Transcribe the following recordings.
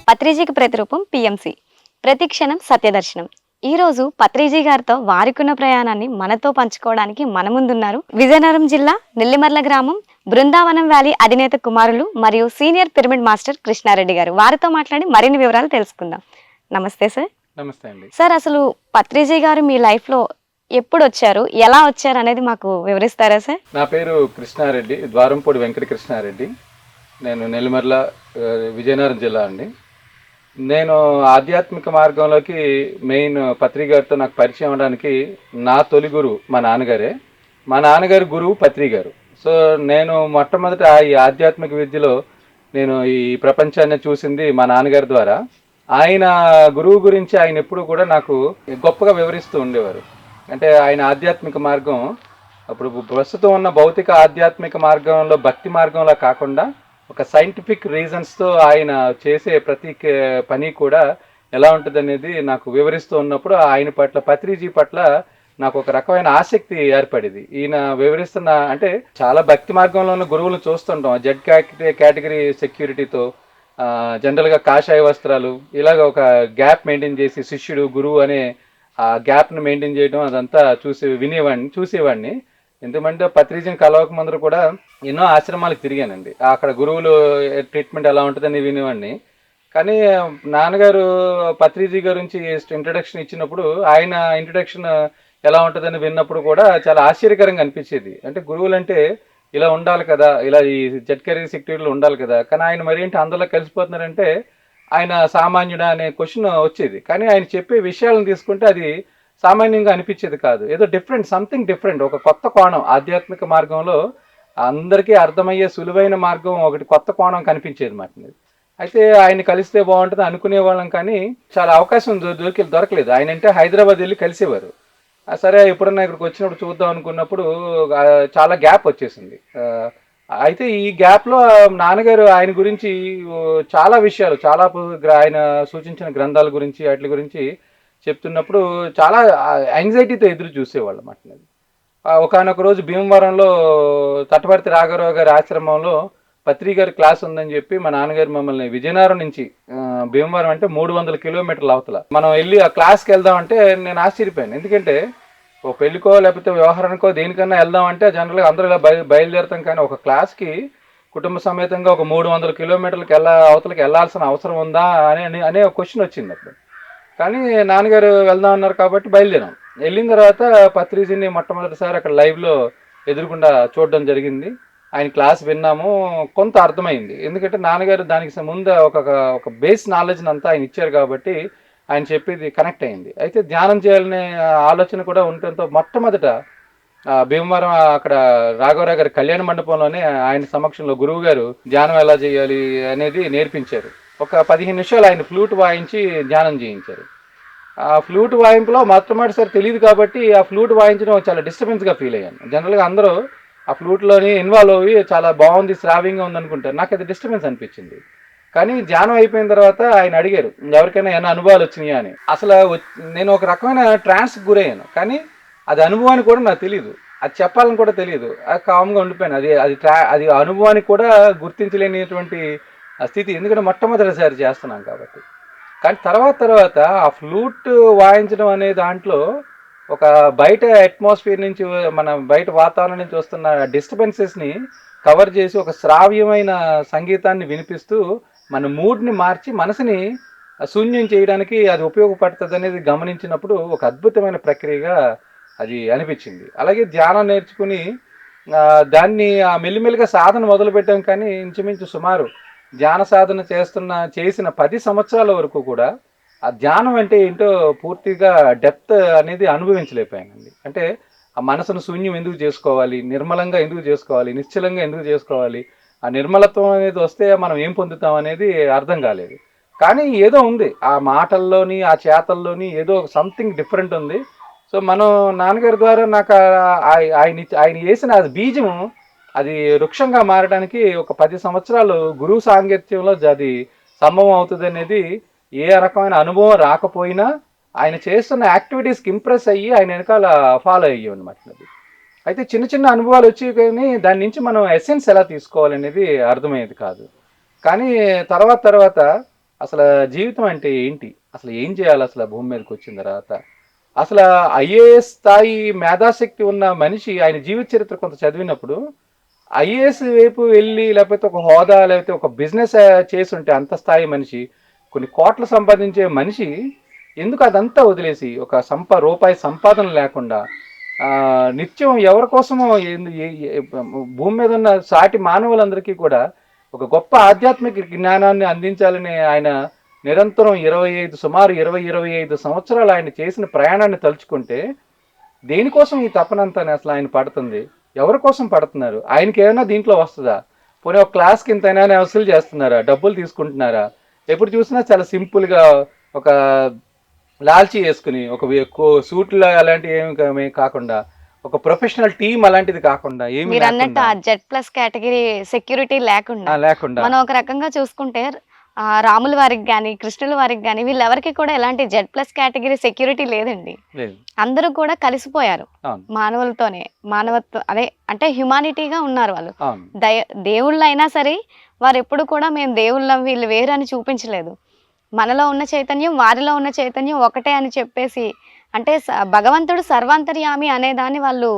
పత్రిజీకి ప్రతిరూపం పిఎంసి, ప్రతి క్షణం సత్యదర్శనం. ఈ రోజు పత్రిజీ గారితో వారికున్న ప్రయాణాన్ని మనతో పంచుకోవడానికి మన ముందున్నారు విజయనగరం జిల్లా నెల్లిమర్ల గ్రామం బృందావనం వ్యాలీ అధినేత కుమారులు మరియు సీనియర్ పిరమిడ్ మాస్టర్ కృష్ణారెడ్డి గారు. వారితో మాట్లాడి మరిన్ని వివరాలు తెలుసుకుందాం. నమస్తే సార్. నమస్తే అండి. సార్, అసలు పత్రిజీ గారు మీ లైఫ్ లో ఎప్పుడు వచ్చారు, ఎలా వచ్చారు అనేది మాకు వివరిస్తారా సార్? నా పేరు కృష్ణారెడ్డి, ద్వారంపూడి వెంకట కృష్ణారెడ్డి. నేను నెల్లిమర్ల, విజయనగరం జిల్లా అండి. నేను ఆధ్యాత్మిక మార్గంలోకి మెయిన్ పత్రి గారితో నాకు పరిచయం అవడానికి నా తొలి గురువు మా నాన్నగారే. మా నాన్నగారి గురువు పత్రి గారు. సో నేను మొట్టమొదట ఈ ఆధ్యాత్మిక విద్యలో నేను ఈ ప్రపంచాన్ని చూసింది మా నాన్నగారి ద్వారా. ఆయన గురువు గురించి ఆయన ఎప్పుడు కూడా నాకు గొప్పగా వివరిస్తూ ఉండేవారు. అంటే ఆయన ఆధ్యాత్మిక మార్గం అప్పుడు ప్రస్తుతం ఉన్న భౌతిక ఆధ్యాత్మిక మార్గంలో, భక్తి మార్గంలో కాకుండా ఒక సైంటిఫిక్ రీజన్స్తో ఆయన చేసే ప్రతి పని కూడా ఎలా ఉంటుంది అనేది నాకు వివరిస్తూ ఉన్నప్పుడు ఆయన పట్ల, పత్రిజీ పట్ల నాకు ఒక రకమైన ఆసక్తి ఏర్పడింది. ఈయన వివరిస్తున్న, అంటే చాలా భక్తి మార్గంలో ఉన్న గురువులను చూస్తుంటాం, జెడ్ కేటగిరీ సెక్యూరిటీతో, జనరల్గా కాషాయ వస్త్రాలు, ఇలాగ ఒక గ్యాప్ మెయింటైన్ చేసి శిష్యుడు గురువు అనే ఆ గ్యాప్ను మెయింటైన్ చేయడం, అదంతా చూసేవాడిని. ఎందుకంటే పత్రిజీని కలవక ముందర కూడా ఎన్నో ఆశ్రమాలకు తిరిగానండి. అక్కడ గురువులు ట్రీట్మెంట్ ఎలా ఉంటుందని వినేవాడిని. కానీ నాన్నగారు పత్రిజీ గురించి ఇంట్రడక్షన్ ఇచ్చినప్పుడు, ఆయన ఇంట్రడక్షన్ ఎలా ఉంటుందని విన్నప్పుడు కూడా చాలా ఆశ్చర్యకరంగా అనిపించేది. అంటే గురువులు అంటే ఇలా ఉండాలి కదా, ఇలా ఈ జెడ్ కేటగిరీ సెక్యూరిటీలో ఉండాలి కదా, కానీ ఆయన మరి ఏంటి అందులో కలిసిపోతున్నారంటే ఆయన సామాన్యుడా అనే క్వశ్చన్ వచ్చేది. కానీ ఆయన చెప్పే విషయాలను తీసుకుంటే అది సామాన్యంగా అనిపించేది కాదు, ఏదో డిఫరెంట్, సంథింగ్ డిఫరెంట్, ఒక కొత్త కోణం. ఆధ్యాత్మిక మార్గంలో అందరికీ అర్థమయ్యే సులువైన మార్గం, ఒకటి కొత్త కోణం కనిపించేది మాట. అయితే ఆయన కలిస్తే బాగుంటుంది అనుకునే వాళ్ళం, కానీ చాలా అవకాశం దొరకలేదు. ఆయన అంటే హైదరాబాద్ వెళ్ళి కలిసేవారు. సరే ఎప్పుడన్నా ఇక్కడికి వచ్చినప్పుడు చూద్దాం అనుకున్నప్పుడు చాలా గ్యాప్ వచ్చేసింది. అయితే ఈ గ్యాప్లో నాన్నగారు ఆయన గురించి చాలా విషయాలు, చాలా ఆయన సూచించిన గ్రంథాల గురించి, వాటి గురించి చెప్తున్నప్పుడు చాలా యాంగ్జైటీతో ఎదురు చూసేవాళ్ళం అట్లది. ఒకనొక రోజు భీమవరంలో తటవర్తి రాఘవరావు గారి ఆశ్రమంలో పత్రి గారి క్లాస్ ఉందని చెప్పి మా నాన్నగారు మమ్మల్ని విజయనగరం నుంచి, భీమవరం అంటే 300 కిలోమీటర్ల అవతల, మనం వెళ్ళి ఆ క్లాస్కి వెళ్దామంటే నేను ఆశ్చర్యపోయాను. ఎందుకంటే ఒక పెళ్ళికో లేకపోతే వ్యవహారానికో దేనికన్నా వెళ్దామంటే జనరల్గా అందరూ ఇలా బయలుదేరుతాం, కానీ ఒక క్లాస్కి కుటుంబ సమేతంగా ఒక 300 కిలోమీటర్లకి అవతలకి వెళ్ళాల్సిన అవసరం ఉందా అనే క్వశ్చన్ వచ్చింది అప్పుడు. కానీ నాన్నగారు వెళ్దాం అన్నారు కాబట్టి బయలుదేరాం. వెళ్ళిన తర్వాత పత్రిజీని మొట్టమొదటిసారి అక్కడ లైవ్లో ఎదురుకుండా చూడడం జరిగింది. ఆయన క్లాస్ విన్నాము, కొంత అర్థమైంది. ఎందుకంటే నాన్నగారు దానికి ముందు ఒక బేస్ నాలెడ్జ్ని అంతా ఆయన ఇచ్చారు కాబట్టి ఆయన చెప్పేది కనెక్ట్ అయింది. అయితే ధ్యానం చేయాలనే ఆలోచన కూడా ఉండటంతో మొట్టమొదట భీమవరం అక్కడ రాఘవరావు గారి కళ్యాణ మండపంలోనే ఆయన సమక్షంలో గురువు గారు ధ్యానం ఎలా చేయాలి అనేది నేర్పించారు. ఒక 15 నిమిషాలు ఆయన ఫ్లూట్ వాయించి ధ్యానం చేయించారు. ఆ ఫ్లూట్ వాయింపులో మొట్టమొదటిసారి తెలియదు కాబట్టి ఆ ఫ్లూట్ వాయించడం చాలా డిస్టర్బెన్స్గా ఫీల్ అయ్యాను. జనరల్గా అందరూ ఆ ఫ్లూట్లోని ఇన్వాల్వ్ అయ్యి చాలా బాగుంది, శ్రావ్యంగా ఉందనుకుంటారు. నాకు అది డిస్టర్బెన్స్ అనిపించింది. కానీ ధ్యానం అయిపోయిన తర్వాత ఆయన అడిగారు, ఎవరికైనా ఏమైనా అనుభవాలు వచ్చినాయా అని. అసలు నేను ఒక రకమైన ట్రాన్స్కి గురయ్యాను, కానీ అది అనుభవానికి కూడా నాకు తెలియదు, అది చెప్పాలని కూడా తెలియదు. అది కామ్గా ఉండిపోయాను. అది అనుభవానికి కూడా గుర్తించలేనిటువంటి స్థితి, ఎందుకంటే మొట్టమొదటిసారి చేస్తున్నాం కాబట్టి. కానీ తర్వాత ఆ ఫ్లూట్ వాయించడం అనే దాంట్లో ఒక బయట అట్మాస్ఫియర్ నుంచి, మన బయట వాతావరణం నుంచి వస్తున్న డిస్టర్బెన్సెస్ని కవర్ చేసి ఒక శ్రావ్యమైన సంగీతాన్ని వినిపిస్తూ మన మూడ్ని మార్చి మనసుని శూన్యం చేయడానికి అది ఉపయోగపడుతుంది అనేది గమనించినప్పుడు ఒక అద్భుతమైన ప్రక్రియగా అది అనిపించింది. అలాగే ధ్యానం నేర్చుకుని దాన్ని మెల్లిమెల్లిగా సాధన మొదలుపెట్టాం. కానీ ఇంచుమించు సుమారు ధ్యాన సాధన చేసిన 10 సంవత్సరాల వరకు కూడా ఆ ధ్యానం అంటే ఏంటో పూర్తిగా డెప్త్ అనేది అనుభవించలేకపోయానండి. అంటే ఆ మనసును శూన్యం ఎందుకు చేసుకోవాలి, నిర్మలంగా ఎందుకు చేసుకోవాలి, నిశ్చలంగా ఎందుకు చేసుకోవాలి, ఆ నిర్మలత్వం అనేది వస్తే మనం ఏం పొందుతాం అనేది అర్థం కాలేదు. కానీ ఏదో ఉంది ఆ మాటల్లోని, ఆ చేతల్లోని ఏదో సంథింగ్ డిఫరెంట్ ఉంది. సో మనం నాన్నగారి ద్వారా నాకు ఆయన వేసిన బీజము అది వృక్షంగా మారడానికి ఒక 10 సంవత్సరాలు గురువు సాంగత్యంలో అది సంభవం అవుతుంది అనేది, ఏ రకమైన అనుభవం రాకపోయినా ఆయన చేస్తున్న యాక్టివిటీస్కి ఇంప్రెస్ అయ్యి ఆయన వెనకాల ఫాలో అయ్యాం అనమాట. అయితే చిన్న చిన్న అనుభవాలు వచ్చి కానీ దాని నుంచి మనం ఎసెన్స్ ఎలా తీసుకోవాలనేది అర్థమయ్యేది కాదు. కానీ తర్వాత అసలు జీవితం అంటే ఏంటి, అసలు ఏం చేయాలి అసలు భూమి మీదకి వచ్చిన తర్వాత, అసలు ఐఏఎస్ స్థాయి మేధాశక్తి ఉన్న మనిషి ఆయన జీవిత చరిత్ర కొంత చదివినప్పుడు ఐఏఎస్ వైపు వెళ్ళి లేకపోతే ఒక హోదా లేకపోతే ఒక బిజినెస్ చేసి ఉంటే అంత స్థాయి మనిషి, కొన్ని కోట్లు సంపాదించే మనిషి ఎందుకు అదంతా వదిలేసి ఒక రూపాయి సంపాదన లేకుండా నిత్యం ఎవరి కోసమో భూమి మీద ఉన్న సాటి మానవులందరికీ కూడా ఒక గొప్ప ఆధ్యాత్మిక జ్ఞానాన్ని అందించాలని ఆయన నిరంతరం సుమారు 25 సంవత్సరాలు ఆయన చేసిన ప్రయాణాన్ని తలుచుకుంటే దేనికోసం ఈ తపనంతా అసలు ఆయన పడుతుంది, ఎవరి కోసం పడుతున్నారు, ఆయనకి ఏమైనా దీంట్లో వస్తుందా, పోనీ ఒక క్లాస్కి ఇంతైనా వసూలు చేస్తున్నారా, డబ్బులు తీసుకుంటున్నారా, ఎప్పుడు చూసినా చాలా సింపుల్గా ఒక లాల్చీ వేసుకుని ఒక సూట్లు అలాంటివి ఏమి కాకుండా ఒక ప్రొఫెషనల్ టీం అలాంటిది కాకుండా ఏమి మీరు అన్నట్టు ఆ Z+ కేటగిరీ సెక్యూరిటీ లేకుండా మనం ఒక రకంగా చూసుకుంటే రాముల వారికి కానీ కృష్ణుల వారికి కానీ వీళ్ళెవరికి కూడా ఎలాంటి Z+ కేటగిరీ సెక్యూరిటీ లేదండి. అందరూ కూడా కలిసిపోయారు మానవులతోనే, మానవత్వం అదే అంటే హ్యుమానిటీగా ఉన్నారు వాళ్ళు. దేవుళ్ళు అయినా సరే వారు ఎప్పుడు కూడా మేము దేవుళ్ళం వీళ్ళు వేరు అని చూపించలేదు. మనలో ఉన్న చైతన్యం వారిలో ఉన్న చైతన్యం ఒకటే అని చెప్పేసి, అంటే భగవంతుడు సర్వాంతర్యామి అనేదాన్ని వాళ్ళు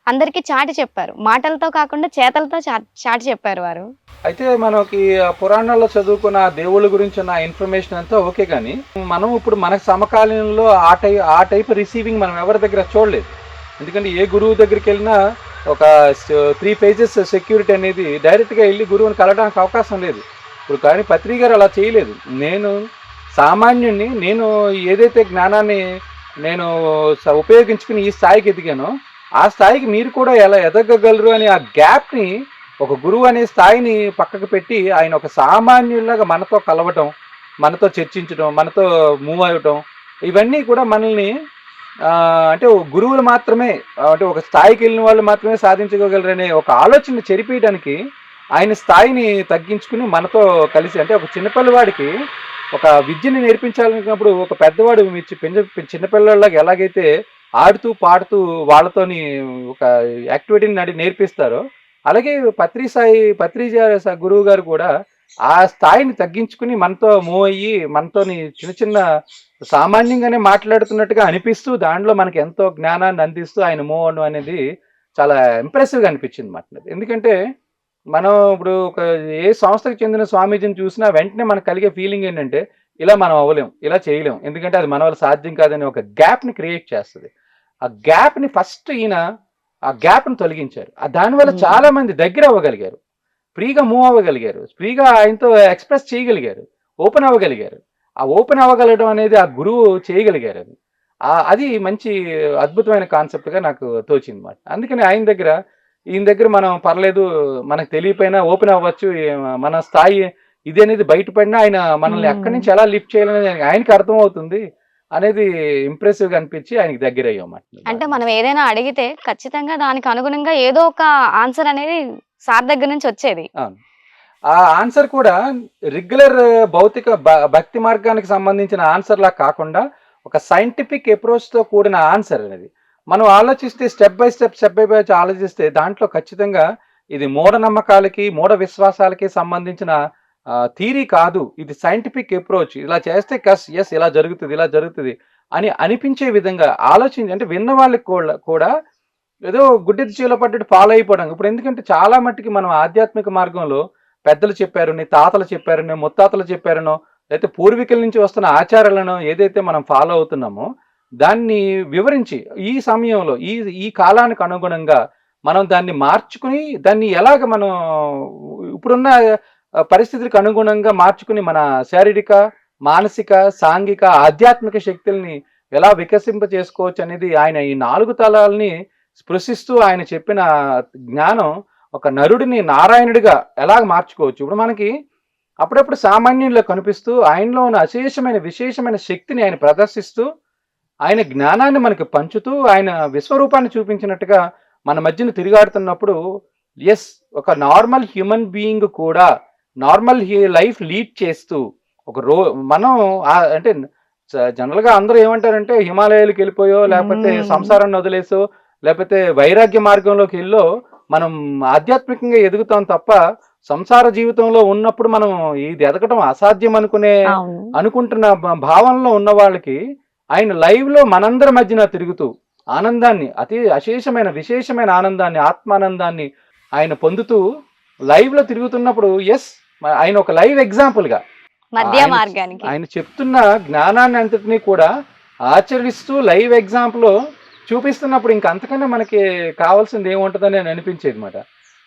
అందరికీ చాటి చెప్పారు. మాటలతో కాకుండా చేతలతో చాటి చెప్పారు వారు. అయితే మనకి పురాణాల్లో చదువుకున్న దేవుళ్ళ గురించి ఉన్న ఇన్ఫర్మేషన్ అంతా ఓకే, కానీ మనం ఇప్పుడు మన సమకాలీనంలో ఆ టైప్ రిసీవింగ్ మనం ఎవరి దగ్గర చూడలేదు. ఎందుకంటే ఏ గురువు దగ్గరికి వెళ్ళినా ఒక 3 pages సెక్యూరిటీ అనేది డైరెక్ట్గా వెళ్ళి గురువుని కలవడానికి అవకాశం లేదు. ఇప్పుడు కానీ పత్రి గారు అలా చేయలేదు. నేను సామాన్యుడిని, నేను ఏదైతే జ్ఞానాన్ని నేను ఉపయోగించుకుని ఈ స్థాయికి ఎదిగానో ఆ స్థాయికి మీరు కూడా ఎలా ఎదగగలరు అని ఆ గ్యాప్ని, ఒక గురువు అనే స్థాయిని పక్కకు పెట్టి ఆయన ఒక సామాన్యులాగా మనతో కలవటం, మనతో చర్చించడం, మనతో మూవ్ అవ్వటం, ఇవన్నీ కూడా మనల్ని అంటే గురువులు మాత్రమే, అంటే ఒక స్థాయికి వెళ్ళిన వాళ్ళు మాత్రమే సాధించగలరు అనే ఒక ఆలోచన చెరిపేయడానికి ఆయన స్థాయిని తగ్గించుకుని మనతో కలిసి, అంటే ఒక చిన్నపిల్లవాడికి ఒక విద్యని నేర్పించాలనుకున్నప్పుడు ఒక పెద్దవాడు చిన్నపిల్లలకి ఎలాగైతే ఆడుతూ పాడుతూ వాళ్ళతోని ఒక యాక్టివిటీని నేర్పిస్తారో, అలాగే పత్రి గురువు గారు కూడా ఆ స్థాయిని తగ్గించుకుని మనతో మూవ్ అయ్యి మనతోని చిన్న సామాన్యంగానే మాట్లాడుతున్నట్టుగా అనిపిస్తూ దాంట్లో మనకి ఎంతో జ్ఞానాన్ని అందిస్తూ ఆయన మూవ్ అవడం అనేది చాలా ఇంప్రెసివ్గా అనిపించింది మాట. ఎందుకంటే మనం ఇప్పుడు ఒక ఏ సంస్థకు చెందిన స్వామీజీని చూసినా వెంటనే మనకు కలిగే ఫీలింగ్ ఏంటంటే ఇలా మనం అవ్వలేం, ఇలా చేయలేం, ఎందుకంటే అది మన వల్ల సాధ్యం కాదని ఒక గ్యాప్ని క్రియేట్ చేస్తుంది. ఆ గ్యాప్ని ఫస్ట్ ఈయన ఆ గ్యాప్ని తొలగించారు. దానివల్ల చాలా మంది దగ్గర అవ్వగలిగారు, ఫ్రీగా మూవ్ అవ్వగలిగారు, ఫ్రీగా ఆయనతో ఎక్స్ప్రెస్ చేయగలిగారు, ఓపెన్ అవ్వగలిగారు. ఆ ఓపెన్ అవ్వగలగడం అనేది ఆ గురువు చేయగలిగారు. అది మంచి అద్భుతమైన కాన్సెప్ట్గా నాకు తోచింది మాట. అందుకని ఈయన దగ్గర మనం పర్లేదు, మనకు తెలియపోయినా ఓపెన్ అవ్వచ్చు, మన స్థాయి ఇది అనేది బయటపడినా ఆయన మనల్ని ఎక్కడి నుంచి ఎలా లిఫ్ట్ చేయాలనేది ఆయనకి అర్థమవుతుంది అనేది ఇంప్రెసివ్గా అనిపించి ఆయనకి దగ్గర అయ్యామాట. అంటే మనం ఏదైనా అడిగితే ఖచ్చితంగా దానికి అనుగుణంగా ఏదో ఒక ఆన్సర్ అనేది సార్ దగ్గర నుంచి వచ్చేది. ఆ ఆన్సర్ కూడా రెగ్యులర్ భౌతిక భక్తి మార్గానికి సంబంధించిన ఆన్సర్ లా కాకుండా ఒక సైంటిఫిక్ అప్రోచ్తో కూడిన ఆన్సర్ అనేది మనం ఆలోచిస్తే స్టెప్ బై స్టెప్ ఆలోచిస్తే దాంట్లో ఖచ్చితంగా ఇది మూఢనమ్మకాలకి మూఢ విశ్వాసాలకి సంబంధించిన థీరీ కాదు, ఇది సైంటిఫిక్ అప్రోచ్. ఇలా చేస్తే ఎస్ ఇలా జరుగుతుంది అని అనిపించే విధంగా ఆలోచించి, అంటే విన్న వాళ్ళకి కూడా ఏదో గుడ్డి చీల పడ్డట్టు ఫాలో అయిపోవడం. ఇప్పుడు ఎందుకంటే చాలా మట్టుకి మనం ఆధ్యాత్మిక మార్గంలో పెద్దలు చెప్పారని, తాతలు చెప్పారనో, ముత్తాతలు చెప్పారనో, లేకపోతే పూర్వీకుల నుంచి వస్తున్న ఆచారాలను ఏదైతే మనం ఫాలో అవుతున్నామో దాన్ని వివరించి ఈ సమయంలో ఈ కాలానికి అనుగుణంగా మనం దాన్ని మార్చుకుని దాన్ని ఎలాగ మనం ఇప్పుడున్న పరిస్థితులకు అనుగుణంగా మార్చుకుని మన శారీరక, మానసిక, సాంఘిక, ఆధ్యాత్మిక శక్తుల్ని ఎలా వికసింప చేసుకోవచ్చు అనేది ఆయన ఈ 4 తలాలని స్పృశిస్తూ ఆయన చెప్పిన జ్ఞానం ఒక నరుడిని నారాయణుడిగా ఎలాగ మార్చుకోవచ్చు. ఇప్పుడు మనకి అప్పుడప్పుడు సామాన్యుల్లో కనిపిస్తూ ఆయనలో ఉన్న విశేషమైన శక్తిని ఆయన ప్రదర్శిస్తూ ఆయన జ్ఞానాన్ని మనకి పంచుతూ ఆయన విశ్వరూపాన్ని చూపించినట్టుగా మన మధ్యన తిరిగాడుతున్నప్పుడు ఎస్, ఒక నార్మల్ హ్యూమన్ బీయింగ్ కూడా నార్మల్ లైఫ్ లీడ్ చేస్తూ మనం అంటే జనరల్గా అందరూ ఏమంటారంటే హిమాలయాలకు వెళ్ళిపోయో లేకపోతే సంసారాన్ని వదిలేసో లేకపోతే వైరాగ్య మార్గంలోకి వెళ్ళో మనం ఆధ్యాత్మికంగా ఎదుగుతాం తప్ప సంసార జీవితంలో ఉన్నప్పుడు మనం ఇది ఎదగటం అసాధ్యం అవును. అనుకుంటున్న భావనలో ఉన్న వాళ్ళకి ఆయన లైవ్ లో మనందరి మధ్యన తిరుగుతూ ఆనందాన్ని, అతి అశేషమైన విశేషమైన ఆనందాన్ని, ఆత్మానందాన్ని ఆయన పొందుతూ లైవ్ లో తిరుగుతున్నప్పుడు ఆయన ఒక లైవ్ ఎగ్జాంపుల్ గా మధ్య ఆయన మార్గానికి. ఆయన చెప్తున్న జ్ఞానాన్ని అంతటినీ కూడా ఆచరిస్తూ లైవ్ ఎగ్జాంపుల్ చూపిస్తున్నప్పుడు ఇంక అంతకన్నా మనకి కావాల్సింది ఏముంటుందని అని అనిపించేది అనమాట.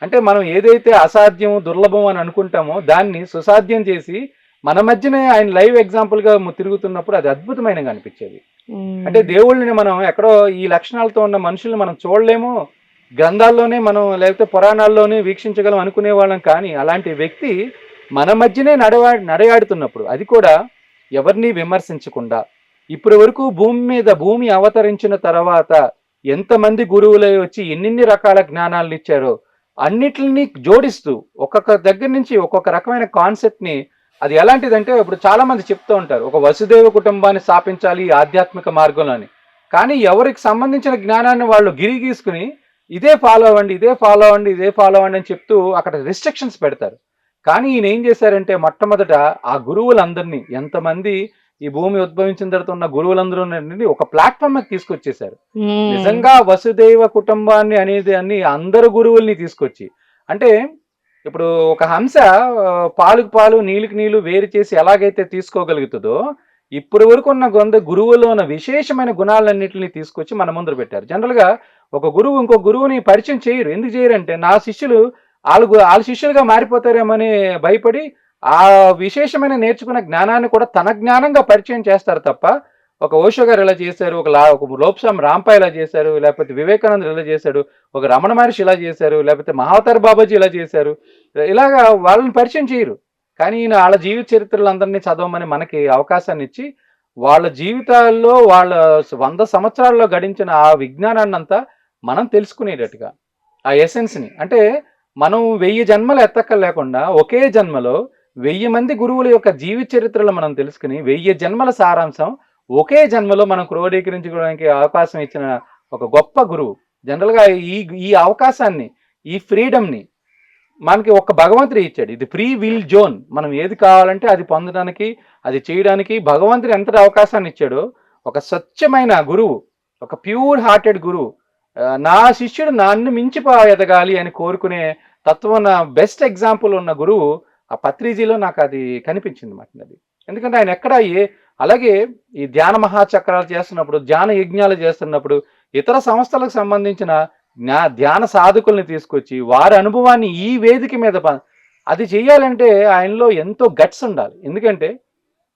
అంటే మనం ఏదైతే అసాధ్యం దుర్లభం అని అనుకుంటామో దాన్ని సుసాధ్యం చేసి మన మధ్యనే ఆయన లైవ్ ఎగ్జాంపుల్ గా తిరుగుతున్నప్పుడు అది అద్భుతమైనగా అనిపించేది. అంటే దేవుళ్ళని మనం ఎక్కడో ఈ లక్షణాలతో ఉన్న మనుషుల్ని మనం చూడలేము, గ్రంథాల్లోనే మనం లేకపోతే పురాణాల్లోనే వీక్షించగలం అనుకునే వాళ్ళం. కానీ అలాంటి వ్యక్తి మన మధ్యనే నడయాడుతున్నప్పుడు, అది కూడా ఎవరిని విమర్శించకుండా, ఇప్పటి వరకు భూమి అవతరించిన తర్వాత ఎంతమంది గురువులై వచ్చి ఎన్నెన్ని రకాల జ్ఞానాలను ఇచ్చారో అన్నిటిని జోడిస్తూ ఒక్కొక్క దగ్గర నుంచి ఒక్కొక్క రకమైన కాన్సెప్ట్ ని, అది ఎలాంటిదంటే ఇప్పుడు చాలా మంది చెప్తూ ఉంటారు ఒక వసుదేవ కుటుంబాన్ని స్థాపించాలి ఆధ్యాత్మిక మార్గంలో అని. కానీ ఎవరికి సంబంధించిన జ్ఞానాన్ని వాళ్ళు గిరి గీసుకుని ఇదే ఫాలో అవ్వండి, ఇదే ఫాలో అవ్వండి, ఇదే ఫాలో అవ్వండి అని చెప్తూ అక్కడ రిస్ట్రిక్షన్స్ పెడతారు. కానీ ఈయన ఏం చేశారంటే మొట్టమొదట ఆ గురువులందరినీ, ఎంతమంది ఈ భూమి ఉద్భవించిన తర్వాత ఉన్న గురువులందరూ ఒక ప్లాట్ఫామ్ మీద తీసుకొచ్చేసారు. నిజంగా వసుదైవ కుటుంబాన్ని అనేది అన్ని అందరు గురువుల్ని తీసుకొచ్చి, అంటే ఇప్పుడు ఒక హంస పాలుకు పాలు నీళ్ళకి నీళ్లు వేరు చేసి ఎలాగైతే తీసుకోగలుగుతుందో, ఇప్పటి వరకు ఉన్న గురువులో ఉన్న విశేషమైన గుణాలన్నింటినీ తీసుకొచ్చి మన ముందర పెట్టారు. జనరల్ గా ఒక గురువు ఇంకో గురువుని పరిచయం చేయరు. ఎందుకు చేయరంటే నా శిష్యులు వాళ్ళ శిష్యులుగా మారిపోతారేమని భయపడి ఆ విశేషమైన నేర్చుకున్న జ్ఞానాన్ని కూడా తన జ్ఞానంగా పరిచయం చేస్తారు తప్ప, ఒక ఓషో గారు ఇలా చేశారు, ఒక లోప్సామ్ రాంపా ఇలా చేశారు, లేకపోతే వివేకానంద ఇలా చేశాడు, ఒక రమణ మహర్షి ఇలా చేశారు, లేకపోతే మహావతార్ బాబాజీ ఇలా చేశారు, ఇలాగా వాళ్ళని పరిచయం చేయరు. కానీ ఈయన వాళ్ళ జీవిత చరిత్రలందరినీ చదవమని మనకి అవకాశాన్ని ఇచ్చి వాళ్ళ జీవితాల్లో వాళ్ళ 100 సంవత్సరాల్లో గడించిన ఆ విజ్ఞానాన్ని అంతా మనం తెలుసుకునేటట్టుగా ఆ ఎసెన్స్ని, అంటే మనం 1000 జన్మలు ఎత్తక్కలేకుండా ఒకే జన్మలో 1000 మంది గురువుల యొక్క జీవిత చరిత్రలు మనం తెలుసుకుని 1000 జన్మల సారాంశం ఒకే జన్మలో మనం క్రోడీకరించుకోవడానికి అవకాశం ఇచ్చిన ఒక గొప్ప గురువు. జనరల్గా ఈ అవకాశాన్ని, ఈ ఫ్రీడమ్ని మనకి ఒక భగవంతుడు ఇచ్చాడు. ఇది ఫ్రీ విల్ జోన్. మనం ఏది కావాలంటే అది పొందడానికి, అది చేయడానికి భగవంతుడు ఎంత అవకాశాన్ని ఇచ్చాడో, ఒక స్వచ్ఛమైన గురువు, ఒక ప్యూర్ హార్టెడ్ గురువు, నా శిష్యుడు నన్ను మించిపో ఎదగాలి అని కోరుకునే తత్వం, బెస్ట్ ఎగ్జాంపుల్ ఉన్న గురువు ఆ పత్రిజీలో నాకు అది కనిపించింది మాట. అది ఎందుకంటే ఆయన ఎక్కడ అలాగే ఈ ధ్యాన మహాచక్రాలు చేస్తున్నప్పుడు, ధ్యాన యజ్ఞాలు చేస్తున్నప్పుడు ఇతర సంస్థలకు సంబంధించిన ధ్యాన సాధకుల్ని తీసుకొచ్చి వారి అనుభవాన్ని ఈ వేదిక మీద అది చేయాలంటే ఆయనలో ఎంతో గట్స్ ఉండాలి. ఎందుకంటే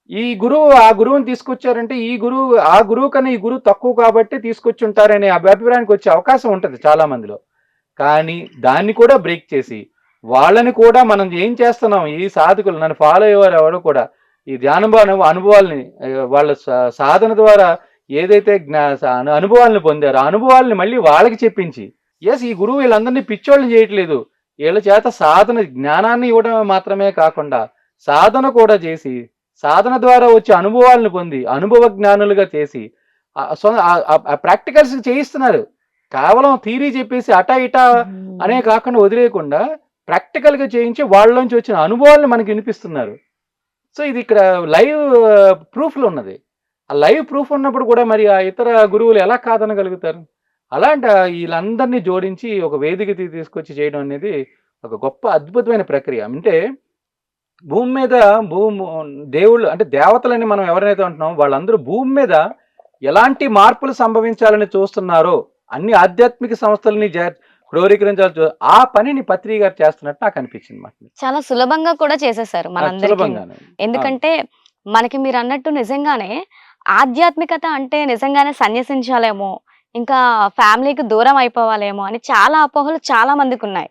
ఈ గురువు ఆ గురువుని తీసుకొచ్చారంటే ఆ గురువు కన్నా ఈ గురువు తక్కువ కాబట్టి తీసుకొచ్చి ఉంటారనే అభిప్రాయానికి వచ్చే అవకాశం ఉంటుంది చాలా మందిలో. కానీ దాన్ని కూడా బ్రేక్ చేసి వాళ్ళని కూడా మనం ఏం చేస్తున్నాం, ఈ సాధకులు నన్ను ఫాలో అయ్యేవారు ఎవరు కూడా ఈ అనుభవాల్ని వాళ్ళ సాధన ద్వారా ఏదైతే అనుభవాలను పొందారో ఆ అనుభవాల్ని మళ్ళీ వాళ్ళకి చెప్పించి, ఈ గురువు వీళ్ళందరినీ పిచ్చోళ్ళని చేయట్లేదు, వీళ్ళ చేత సాధన జ్ఞానాన్ని ఇవ్వడం మాత్రమే కాకుండా సాధన కూడా చేసి సాధన ద్వారా వచ్చే అనుభవాలను పొంది అనుభవ జ్ఞానులుగా చేసి ప్రాక్టికల్స్ చేయిస్తున్నారు. కేవలం థియరీ చెప్పేసి అటా ఇటా అనే కాకుండా వదిలేయకుండా ప్రాక్టికల్గా చేయించి వాళ్ళలోంచి వచ్చిన అనుభవాలను మనకి వినిపిస్తున్నారు. సో ఇది ఇక్కడ లైవ్ ప్రూఫ్లు ఉన్నది. ఆ లైవ్ ప్రూఫ్ ఉన్నప్పుడు కూడా మరి ఆ ఇతర గురువులు ఎలా కాదనగలుగుతారు? అలాంటి వీళ్ళందరినీ జోడించి ఒక వేదిక తీసుకొచ్చి చేయడం అనేది ఒక గొప్ప అద్భుతమైన ప్రక్రియ. అంటే భూమి మీద దేవుళ్ళు అంటే దేవతలని మనం ఎవరైతే అంటున్నామో వాళ్ళందరూ భూమి మీద ఎలాంటి మార్పులు సంభవించాలని చూస్తున్నారో అన్ని ఆధ్యాత్మిక సంస్థలని క్రోడీకరించాలి, ఆ పనిని పత్రి గారు చేస్తున్నట్టు నాకు అనిపించింది మాట. చాలా సులభంగా కూడా చేసేసారు మనందరికీ. ఎందుకంటే మనకి మీరు అన్నట్టు నిజంగానే ఆధ్యాత్మికత అంటే నిజంగానే సన్యసించాలేమో, ఇంకా ఫ్యామిలీకి దూరం అయిపోవాలేమో అని చాలా అపోహలు చాలా మందికి ఉన్నాయి.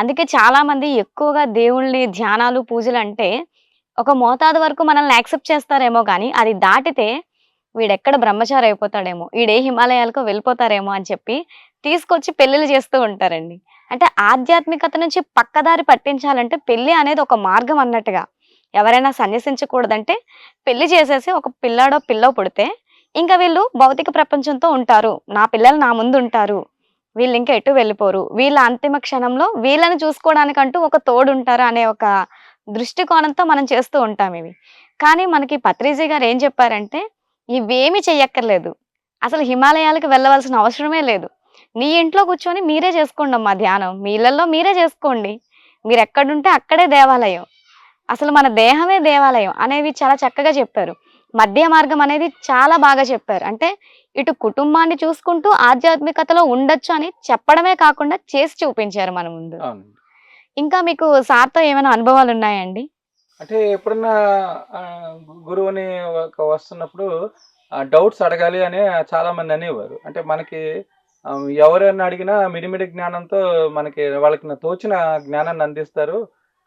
అందుకే చాలా మంది ఎక్కువగా దేవుళ్ళని ధ్యానాలు పూజలు అంటే ఒక మోతాదు వరకు మనల్ని యాక్సెప్ట్ చేస్తారేమో, కానీ అది దాటితే వీడెక్కడ బ్రహ్మచారి అయిపోతాడేమో, వీడే హిమాలయాలకు వెళ్ళిపోతారేమో అని చెప్పి తీసుకొచ్చి పెళ్లిళ్ళు చేస్తూ ఉంటారండి. అంటే ఆధ్యాత్మికత నుంచి పక్కదారి పట్టించాలంటే పెళ్లి అనేది ఒక మార్గం అన్నట్టుగా. ఎవరైనా సన్యసించకూడదంటే పెళ్లి చేసేసి ఒక పిల్లాడో పిల్లో పుడితే ఇంకా వీళ్ళు భౌతిక ప్రపంచంతో ఉంటారు, నా పిల్లలు నా ముందు ఉంటారు, వీళ్ళు ఇంకా ఎటు వెళ్ళిపోరు, వీళ్ళ అంతిమ క్షణంలో వీళ్ళని చూసుకోవడానికంటూ ఒక తోడు ఉంటారు అనే ఒక దృష్టికోణంతో మనం చేస్తూ ఉంటాం ఇవి. కానీ మనకి పత్రిజీ గారు ఏం చెప్పారంటే ఇవేమి చెయ్యక్కర్లేదు, అసలు హిమాలయాలకు వెళ్ళవలసిన అవసరమే లేదు, మీ ఇంట్లో కూర్చొని మీరే చేసుకోండమ్మా ధ్యానం, మీ ఇళ్ళల్లో మీరే చేసుకోండి, మీరు ఎక్కడుంటే అక్కడే దేవాలయం, అసలు మన దేహమే దేవాలయం అనేవి చాలా చక్కగా చెప్పారు. మధ్య మార్గం అనేది చాలా బాగా చెప్పారు. అంటే ఇటు కుటుంబాన్ని చూసుకుంటూ ఆధ్యాత్మికతలో ఉండొచ్చు అని చెప్పడమే కాకుండా చేసి చూపించారు మన ముందు. అవునండి. ఇంకా మీకు సార్‌తో ఏమైనా అనుభవాలు ఉన్నాయండి? అంటే ఎప్పుడన్నా గురువుని వస్తున్నప్పుడు డౌట్స్ అడగాలి అని చాలామంది అనేవారు. అంటే మనకి ఎవరైనా అడిగినా మిడిమిడి జ్ఞానంతో మనకి వాళ్ళకి తోచిన జ్ఞానాన్ని అందిస్తారు.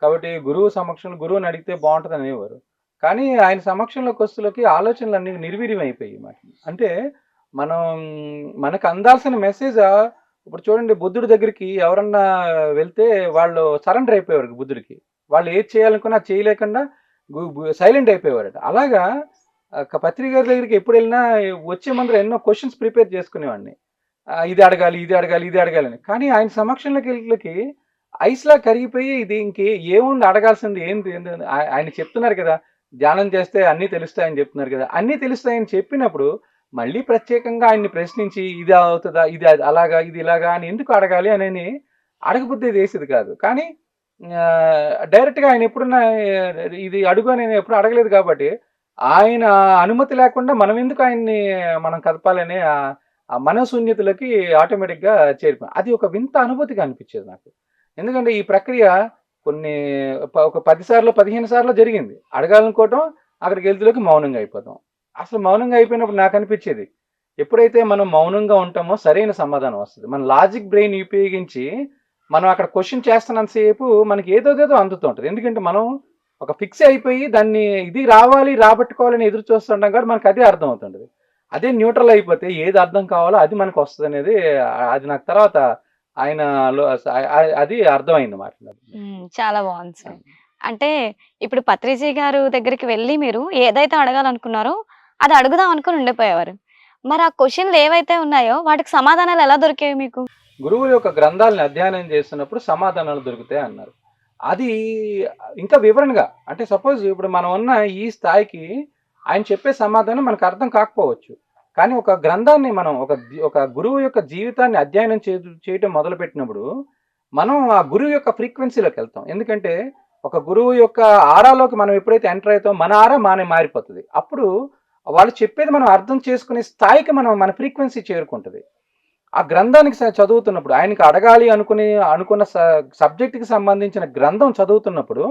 కాబట్టి గురువు సమక్షంలో గురువుని అడిగితే బావుంటది అనేవారు. కానీ ఆయన సమక్షంలోకి వస్తులకి ఆలోచనలన్నీ నిర్వీర్యమైపోయాయి మాట. అంటే మనం మనకు అందాల్సిన మెసేజ్ ఇప్పుడు చూడండి, బుద్ధుడి దగ్గరికి ఎవరన్నా వెళ్తే వాళ్ళు సరెండర్ అయిపోయేవారు బుద్ధుడికి. వాళ్ళు ఏది చేయాలనుకున్నా అది చేయలేకుండా సైలెంట్ అయిపోయేవారట. అలాగా పత్రి గారి దగ్గరికి ఎప్పుడు వెళ్ళినా వచ్చే ముందర ఎన్నో క్వశ్చన్స్ ప్రిపేర్ చేసుకునేవాడిని. ఇది అడగాలి, ఇది అడగాలి, ఇది అడగాలని. కానీ ఆయన సమక్షంలోకి ఐస్‌లా కరిగిపోయి ఇది ఏముంది అడగాల్సింది ఏంటి ఆయన చెప్తున్నారు కదా! ధ్యానం చేస్తే అన్నీ తెలుస్తాయని చెప్తున్నారు కదా! అన్నీ తెలుస్తాయని చెప్పినప్పుడు మళ్ళీ ప్రత్యేకంగా ఆయన్ని ప్రశ్నించి ఇది అవుతదా? ఇది అలాగా? ఇది ఇలాగా? అని ఎందుకు అడగాలి అనని అడగబుద్ధి వేసేది కాదు. కానీ డైరెక్ట్‌గా ఆయన ఎప్పుడన్నా ఇది అడుగు అని నేను ఎప్పుడు అడగలేదు కాబట్టి, ఆయన అనుమతి లేకుండా మనం ఎందుకు ఆయన్ని మనం కదపాలని ఆ మనోశూన్యతలోకి ఆటోమేటిక్‌గా చేరిపోయాం. అది ఒక వింత అనుభూతిగా అనిపించేది నాకు. ఎందుకంటే ఈ ప్రక్రియ కొన్ని ఒక 10 సార్లో, 15 సార్లో జరిగింది. అడగాలనుకోవటం, అక్కడికి వెళ్తులోకి మౌనంగా అయిపోతాం. అసలు మౌనంగా అయిపోయినప్పుడు నాకనిపిచ్చేది, ఎప్పుడైతే మనం మౌనంగా ఉంటామో సరైన సమాధానం వస్తది. మన లాజిక్ బ్రెయిన్ ఉపయోగించి మనం అక్కడ క్వెషన్ చేస్తున్నంత సేపు మనకి ఏదోదేదో అందుతూ ఉంటది. ఎందుకంటే మనం ఒక ఫిక్స్ అయిపోయి దాన్ని ఇది రావాలి, రాబట్టుకోవాలని ఎదురు చూస్తుంటాం కాబట్టి మనకు అదే అర్థం అవుతుంటది. అదే న్యూట్రల్ అయిపోతే ఏది అర్థం కావాలో అది మనకు వస్తదనేది అది నాకు తర్వాత ఆయనలో అది అర్థమైందన్నమాట నాకు. చాలా బావుంది సార్. అంటే ఇప్పుడు పత్రిజీ గారు దగ్గరికి వెళ్లి మీరు ఏదైతే అడగాలనుకున్నారో అది అడుగుదాం అనుకుని ఉండిపోయేవారు. మరి ఆ క్వెషన్‌లు ఏవైతే ఉన్నాయో వాటికి సమాధానాలు ఎలా దొరికేవి మీకు? గురువుల యొక్క గ్రంథాలను అధ్యయనం చేస్తున్నప్పుడు సమాధానాలు దొరుకుతాయి అన్నారు. అది ఇంకా వివరణగా, అంటే సపోజ్ ఇప్పుడు మనం ఉన్న ఈ స్థాయికి ఆయన చెప్పే సమాధానం మనకు అర్థం కాకపోవచ్చు. కానీ ఒక గ్రంథాన్ని మనం ఒక గురువు యొక్క జీవితాన్ని అధ్యయనం చేయటం మొదలుపెట్టినప్పుడు మనం ఆ గురువు యొక్క ఫ్రీక్వెన్సీలోకి వెళ్తాం. ఎందుకంటే ఒక గురువు యొక్క ఆరాలోకి మనం ఎప్పుడైతే ఎంటర్ అవుతామో మన ఆరా మారిపోతుంది. అప్పుడు వాళ్ళు చెప్పేది మనం అర్థం చేసుకునే స్థాయికి మన ఫ్రీక్వెన్సీ చేరుకుంటది. ఆ గ్రంథానికి చదువుతున్నప్పుడు ఆయనకి అడగాలి అనుకున్న సబ్జెక్ట్‌కి సంబంధించిన గ్రంథం చదువుతున్నప్పుడు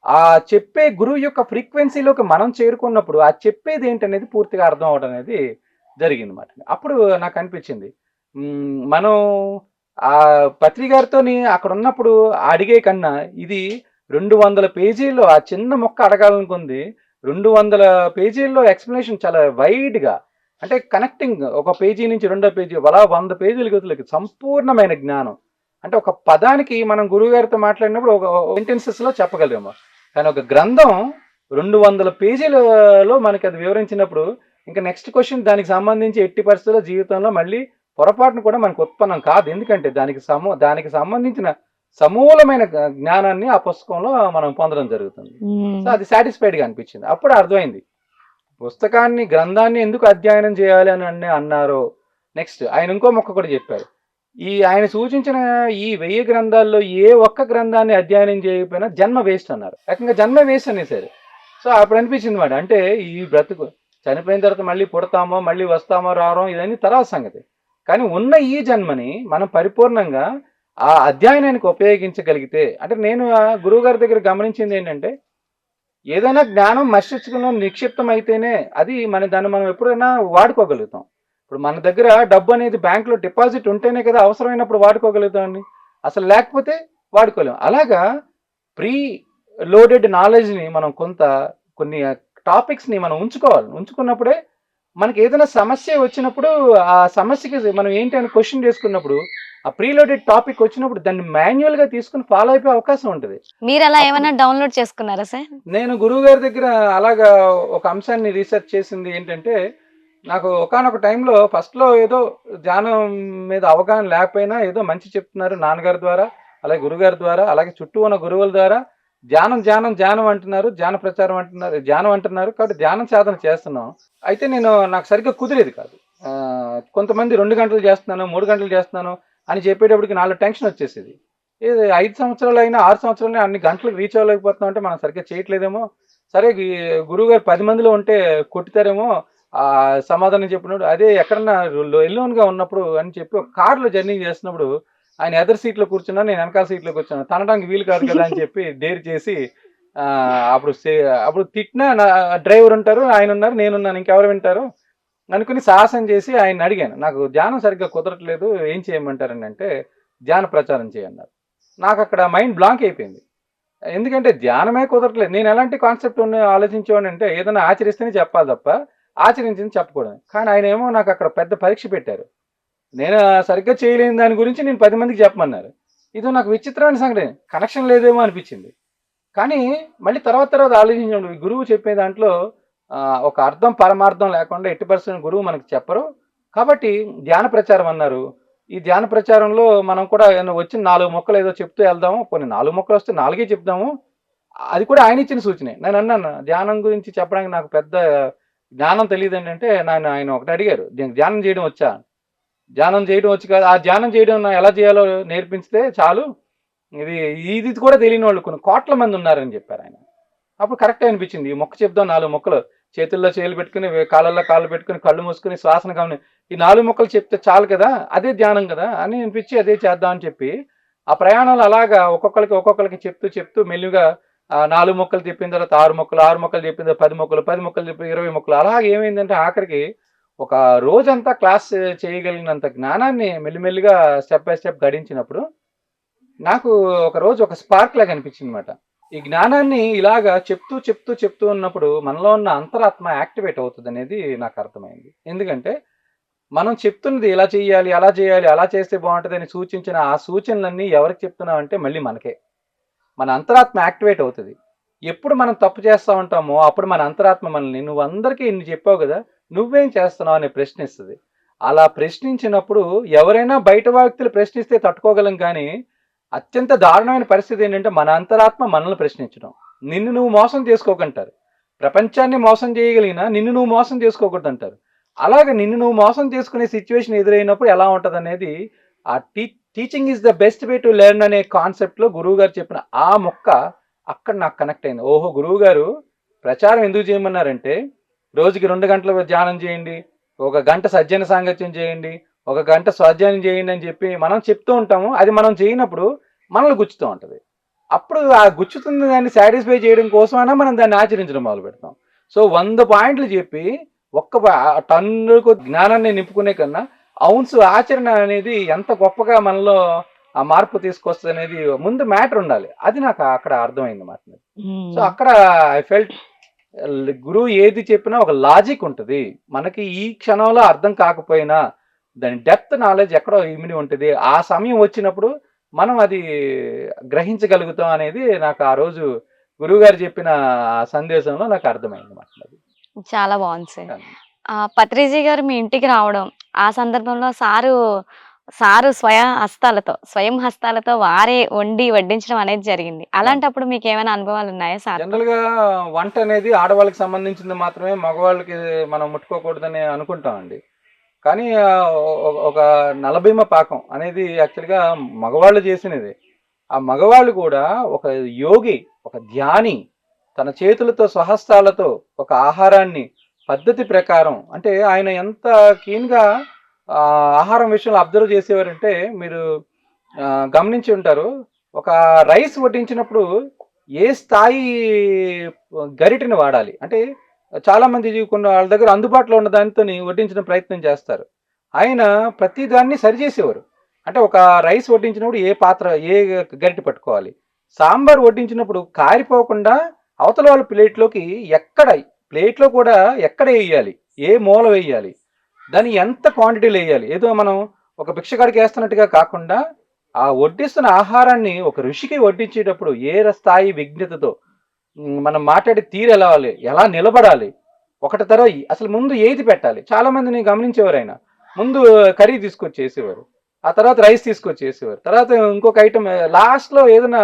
ఆ చెప్పే గురువు యొక్క ఫ్రీక్వెన్సీలోకి మనం చేరుకున్నప్పుడు ఆ చెప్పేది ఏంటనేది పూర్తిగా అర్థం అవ్వడం అనేది జరిగిందన్నమాట. అప్పుడు నాకు అనిపించింది, మనం పత్రి గారితోని అక్కడ ఉన్నప్పుడు అడిగే కన్నా ఇది 200 పేజీల్లో ఆ చిన్న మొక్క అడగాలనుకుంది 200 పేజీల్లో ఎక్స్‌ప్లనేషన్ చాలా వైడ్‌గా, అంటే కనెక్టింగ్ ఒక పేజీ నుంచి రెండో పేజీ అలా 100 పేజీల గతులకి సంపూర్ణమైన జ్ఞానం. అంటే ఒక పదానికి మనం గురువుగారితో మాట్లాడినప్పుడు ఒక సెంటెన్సెస్‌లో చెప్పగలమేమో. కానీ ఒక గ్రంథం 200 పేజీలలో మనకి అది వివరించినప్పుడు ఇంకా నెక్స్ట్ క్వెషన్ దానికి సంబంధించి ఎట్టి పరిస్థితుల్లో జీవితంలో మళ్ళీ పొరపాటును కూడా మనకు ఉత్పన్నం కాదు. ఎందుకంటే దానికి సంబంధించిన సమూలమైన జ్ఞానాన్ని ఆ పుస్తకంలో మనం పొందడం జరుగుతుంది. సో అది సాటిస్ఫైడ్‌గా అనిపించింది. అప్పుడు అర్థమైంది, గ్రంథాన్ని ఎందుకు అధ్యయనం చేయాలి అని అన్నారో. నెక్స్ట్ ఆయన ఇంకో మొక్క కూడా చెప్పారు. ఆయన సూచించిన ఈ 1000 గ్రంథాల్లో ఏ ఒక్క గ్రంథాన్ని అధ్యయనం చేయకపోయినా జన్మ వేస్ట్ అన్నారు. ఏకంగా జన్మ వేస్ట్ అనేసారు. సో అప్పుడు అనిపించింది మాట, అంటే ఈ బ్రతుకు చనిపోయిన తర్వాత మళ్ళీ పుడతామో మళ్ళీ వస్తామో రావడం ఇదన్నీ తర్వాత సంగతి. కానీ ఉన్న ఈ జన్మని మనం పరిపూర్ణంగా ఆ అధ్యయనానికి ఉపయోగించగలిగితే, అంటే నేను గురువు గారి దగ్గర గమనించింది ఏంటంటే, ఏదైనా జ్ఞానం మస్తిష్కంలో నిక్షిప్తం అయితేనే అది దాన్ని మనం ఎప్పుడైనా వాడుకోగలుగుతాం. ఇప్పుడు మన దగ్గర డబ్బు అనేది బ్యాంకులో డిపాజిట్ ఉంటేనే కదా అవసరమైనప్పుడు వాడుకోగలుగుతామండి. అసలు లేకపోతే వాడుకోలేం. అలాగా ప్రీ లోడెడ్ నాలెడ్జ్ని మనం కొన్ని టాపిక్స్ని మనం ఉంచుకున్నప్పుడే మనకి ఏదైనా సమస్య వచ్చినప్పుడు ఆ సమస్యకి మనం ఏంటి అని క్వశ్చన్ చేసుకున్నప్పుడు ఆ ప్రీలోడెడ్ టాపిక్ వచ్చినప్పుడు దాన్ని మాన్యువల్ గా తీసుకుని ఫాలో అయిపోయే అవకాశం ఉంటుంది. మీరు అలా ఏమైనా డౌన్లోడ్ చేసుకున్నారా సార్? నేను గురువు గారి దగ్గర అలాగా ఒక అంశాన్ని రీసెర్చ్ చేసింది ఏంటంటే, నాకు ఒకానొక టైంలో ఫస్ట్‌లో ఏదో ధ్యానం మీద అవగాహన లేకపోయినా ఏదో మంచి చెప్తున్నారు నాన్నగారి ద్వారా, అలాగే గురుగారి ద్వారా, అలాగే చుట్టూ ఉన్న గురువుల ద్వారా ధ్యానం, ధ్యానం, ధ్యానం అంటున్నారు. ధ్యాన ప్రచారం అంటున్నారు. ధ్యానం అంటున్నారు. కాబట్టి ధ్యానం సాధన చేస్తున్నాం. అయితే నాకు సరిగ్గా కుదిరేది కాదు. కొంతమంది 2 గంటలు చేస్తున్నాను, 3 గంటలు చేస్తున్నాను అని చెప్పేటప్పటికి నాలో టెన్షన్ వచ్చేసేది. ఏది 5 సంవత్సరాలైనా, 6 సంవత్సరాలైనా అన్ని గంటలకు రీచ్ అవ్వలేకపోతున్నాం అంటే మనం సరిగ్గా చేయట్లేదేమో! సరే గురువుగారు 10 మందిలో ఉంటే కొట్టుతారేమో సమాధానం చెప్పినప్పుడు అదే ఎక్కడన్నా ఎలోన్‌గా ఉన్నప్పుడు అని చెప్పి ఒక కార్‌లో జర్నీ చేస్తున్నప్పుడు ఆయన ఎదర్ సీట్‌లో కూర్చున్నాను. నేను వెనకాల సీట్‌లో కూర్చున్నాను. తనడానికి వీలు కాదు కదా! అని చెప్పి డేర్ చేసి అప్పుడు అప్పుడు తిట్టినా డ్రైవర్ ఉంటారు. ఆయనున్నారు. నేనున్నాను. ఇంకెవరు వింటారు? అనుకుని సాహసం చేసి ఆయన్ని అడిగాను. నాకు ధ్యానం సరిగ్గా కుదరట్లేదు. ఏం చేయమంటారండి అంటే, ధ్యాన ప్రచారం చేయన్నారు. నాకక్కడ మైండ్ బ్లాంక్ అయిపోయింది. ఎందుకంటే ధ్యానమే కుదరట్లేదు. నేను ఎలాంటి కాన్సెప్ట్ ఆలోచించేవాడినంటే ఏదైనా ఆచరిస్తేనే చెప్పాలి తప్ప, ఆచరించింది చెప్పకూడదు. కానీ ఆయనేమో నాకక్కడ పెద్ద పరీక్ష పెట్టారు. నేను సరిగ్గా చేయలేని దాని గురించి నేను 10 మందికి చెప్పమన్నారు. ఇదో నాకు విచిత్రమైన సంఘటన. కనెక్షన్ లేదేమో అనిపించింది. కానీ మళ్ళీ తర్వాత తర్వాత ఆలోచించినప్పుడు గురువు చెప్పే దాంట్లో ఒక అర్థం, పరమార్థం లేకుండా ఎట్టి పరిస్థితుల్లో గురువు మనకు చెప్పరు. కాబట్టి ధ్యాన ప్రచారం అన్నారు. ఈ ధ్యాన ప్రచారంలో మనం కూడా ఏమన్నా వచ్చిన 4 ముక్కలు ఏదో చెప్తూ వెళ్దాము. పోనీ 4 ముక్కలొస్తే 4 చెప్దాము. అది కూడా ఆయనిచ్చిన సూచనే. నేనన్నాను ధ్యానం గురించి చెప్పడానికి నాకు పెద్ద జ్ఞానం తెలీదండి అంటే ఆయన ఒకటి అడిగారు. "నీకు ధ్యానం చేయడం వచ్చా?" ధ్యానం చేయడం వచ్చు కాదు. ఆ ధ్యానం చేయడం ఎలా చేయాలో నేర్పిస్తే చాలు. ఇది ఇది కూడా తెలియనోళ్ళు కొన్ని కోట్ల మంది ఉన్నారని చెప్పారాయన. అప్పుడు కరెక్టే అనిపించింది. ఈ మొక్క చెప్దాం 4 మొక్కలు. చేతుల్లో చేతులు పెట్టుకొని, కాళ్ళల్లో కాళ్ళు పెట్టుకొని, కళ్ళు మూసుకొని శ్వాసను ఈ 4 మొక్కలు చెప్తే చాలు కదా! అదే ధ్యానం కదా! అని అనిపించి అదే చేద్దాం అని చెప్పి, ఆ ప్రయాణంలో అలాగా ఒక్కొక్కళ్ళకి చెప్తూ మెల్లిగా 4 మొక్కలు చెప్పిన తర్వాత 6 మొక్కలు, 6 మొక్కలు చెప్పిన తర్వాత 10 మొక్కలు, 10 మొక్కలు చెప్పి 20 మొక్కలు. అలాగ ఏమైందంటే ఆఖరికి ఒక రోజంతా క్లాస్ చేయగలిగినంత జ్ఞానాన్ని మెల్లిమెల్లిగా స్టెప్ బై స్టెప్ గడించినప్పుడు, నాకు ఒకరోజు ఒక స్పార్క్ లాగా అనిపించిందన్నమాట. ఈ జ్ఞానాన్ని ఇలాగా చెప్తూ ఉన్నప్పుడు మనలో ఉన్న అంతరాత్మ యాక్టివేట్ అవుతదనేది నాకు అర్థమైంది. ఎందుకంటే మనం చెప్తున్నది ఇలా చేయాలి, అలా చేయాలి, అలా చేస్తే బావుంటదని సూచించిన ఆ సూచనలన్నీ ఎవరికి చెప్తున్నామంటే మళ్ళీ మనకే. మన అంతరాత్మ యాక్టివేట్ అవుతది. ఎప్పుడు మనం తప్పు చేస్తా ఉంటామో అప్పుడు మన అంతరాత్మ మనల్ని "నువ్వు అందరికీ ఇన్ని చెప్పావు గదా! నువ్వేం చేస్తున్నావు?" అని ప్రశ్నిస్తది. అలా ప్రశ్నించినప్పుడు ఎవరైనా బయట వ్యక్తులు ప్రశ్నిస్తే తట్టుకోగలం కానీ అత్యంత దారుణమైన పరిస్థితి ఏంటంటే మన అంతరాత్మ మనల్ని ప్రశ్నించడం. నిన్ను నువ్వు మోసం చేసుకోకంటారు. ప్రపంచాన్ని మోసం చేయగలిగినా నిన్ను నువ్వు మోసం చేసుకోకూడదంటారు. అలాగే నిన్ను నువ్వు మోసం చేసుకునే సిట్యుయేషన్ ఎదురైనప్పుడు ఎలా ఉంటదనేది ఆ teaching is the best way to learn అనే కాన్సెప్ట్‌లో గురువుగారు చెప్పిన ఆ మొక్క అక్కడ నాకు కనెక్ట్ అయింది. ఓహో! గురువుగారు ప్రచారం ఎందుకు చేయమన్నారంటే రోజుకి 2 గంటలు ధ్యానం చేయండి. ఒక గంట సజ్జన సాంగత్యం చేయండి. ఒక గంట స్వాధ్యాయం చేయండి అని చెప్పి మనం చెప్తూ ఉంటాము. అది మనం చేయనప్పుడు మనల్ని గుచ్చుతూ ఉంటది. అప్పుడు ఆ గుచ్చుతున్న దాన్ని సాటిస్ఫై చేయడం కోసమైనా మనం దాన్ని ఆచరించడం మొదలుపెడతాం. సో 100 పాయింట్లు చెప్పి టన్నుకు జ్ఞానాన్ని నింపుకునే కన్నా ఔన్సు ఆచరణ అనేది ఎంత గొప్పగా మనలో ఆ మార్పు తీసుకొస్తదనేది ముందు మ్యాటర్ ఉండాలి. అది నాకు అక్కడ అర్థమైందన్నమాట. సో హ్మ్. అక్కడ ఐ ఫెల్ట్ గురువు ఏది చెప్పినా ఒక లాజిక్ ఉంటది. మనకి ఈ క్షణంలో అర్థం కాకపోయినా దాని డెప్త్ నాలెడ్జ్ ఎక్కడో ఇమిడి ఉంటది. ఆ సమయం వచ్చినప్పుడు మనం అది గ్రహించగలుగుతాం అనేది నాకు ఆ రోజు గురువుగారు చెప్పిన ఆ సందేశంలో నాకు అర్థమైందన్నమాట అది. చాలా బావుంది సార్. అది. పత్రిజీ గారు మీ ఇంటికి రావడం, ఆ సందర్భంలో సారు స్వయం హస్తాలతో వారే వండి వడ్డించడం అనేది జరిగింది. అవును. అలాంటప్పుడు మీకేమైనా అనుభవాలున్నాయా సార్‌తో? జనరల్‌గా వంట అనేది ఆడవాళ్ళకి సంబంధించింది మాత్రమే మగవాళ్ళకి మనం ముట్టుకోకూడదని అనుకుంటామండి. కానీ ఒక నలభీమ పాకం అనేది యాక్చువల్‌గా మగవాళ్ళు చేసినదే. ఆ మగవాళ్ళు కూడా ఒక యోగి, ఒక ధ్యాని తన చేతులతో స్వహస్తాలతో ఒక ఆహారాన్ని పద్ధతి ప్రకారం అంటే ఆయన ఎంత కీన్‌గా ఆహారం విషయంలో అబ్జర్వ్ చేసేవారంటే మీరు గమనించి ఉంటారు. ఒక రైస్ వడ్డించినప్పుడు ఏ స్థాయి గరిటెని వాడాలి. అంటే చాలామంది కొన్ని వాళ్ళ దగ్గర అందుబాటులో ఉన్న దానితోని వడ్డించడం ప్రయత్నం చేస్తారు. ఆయన ప్రతి దాన్ని సరిచేసేవారు. అంటే ఒక రైస్ వడ్డించినప్పుడు ఏ గరిటె పట్టుకోవాలి. సాంబార్ వడ్డించినప్పుడు కారిపోకుండా అవతల వాళ్ళ ప్లేట్‌లోకి ప్లేట్‌లో కూడా ఎక్కడ ఎయ్యాలి? ఏ మూల వెయ్యాలి? దాన్ని ఎంత క్వాంటిటీలో ఎయ్యాలి? ఏదో మనం ఒక భిక్షగాడికి ఏస్తున్నట్టుగా కాకుండా ఆ వడ్డిస్తున్న ఆహారాన్ని ఒక ఋషికి వడ్డించేటప్పుడు స్థాయి విజ్ఞతతో మనం మాట్లాడే తీరు ఎలా నిలబడాలి? ఒకటి తర్వాత అసలు ముందు ఏది పెట్టాలి, చాలా మందిని గమనించేవారు ఆయన. ముందు కర్రీ తీసుకొచ్చి వేసేవారు, ఆ తర్వాత రైస్ తీసుకొచ్చి వేసేవారు, తర్వాత ఇంకొక ఐటమ్ లాస్ట్లో ఏదైనా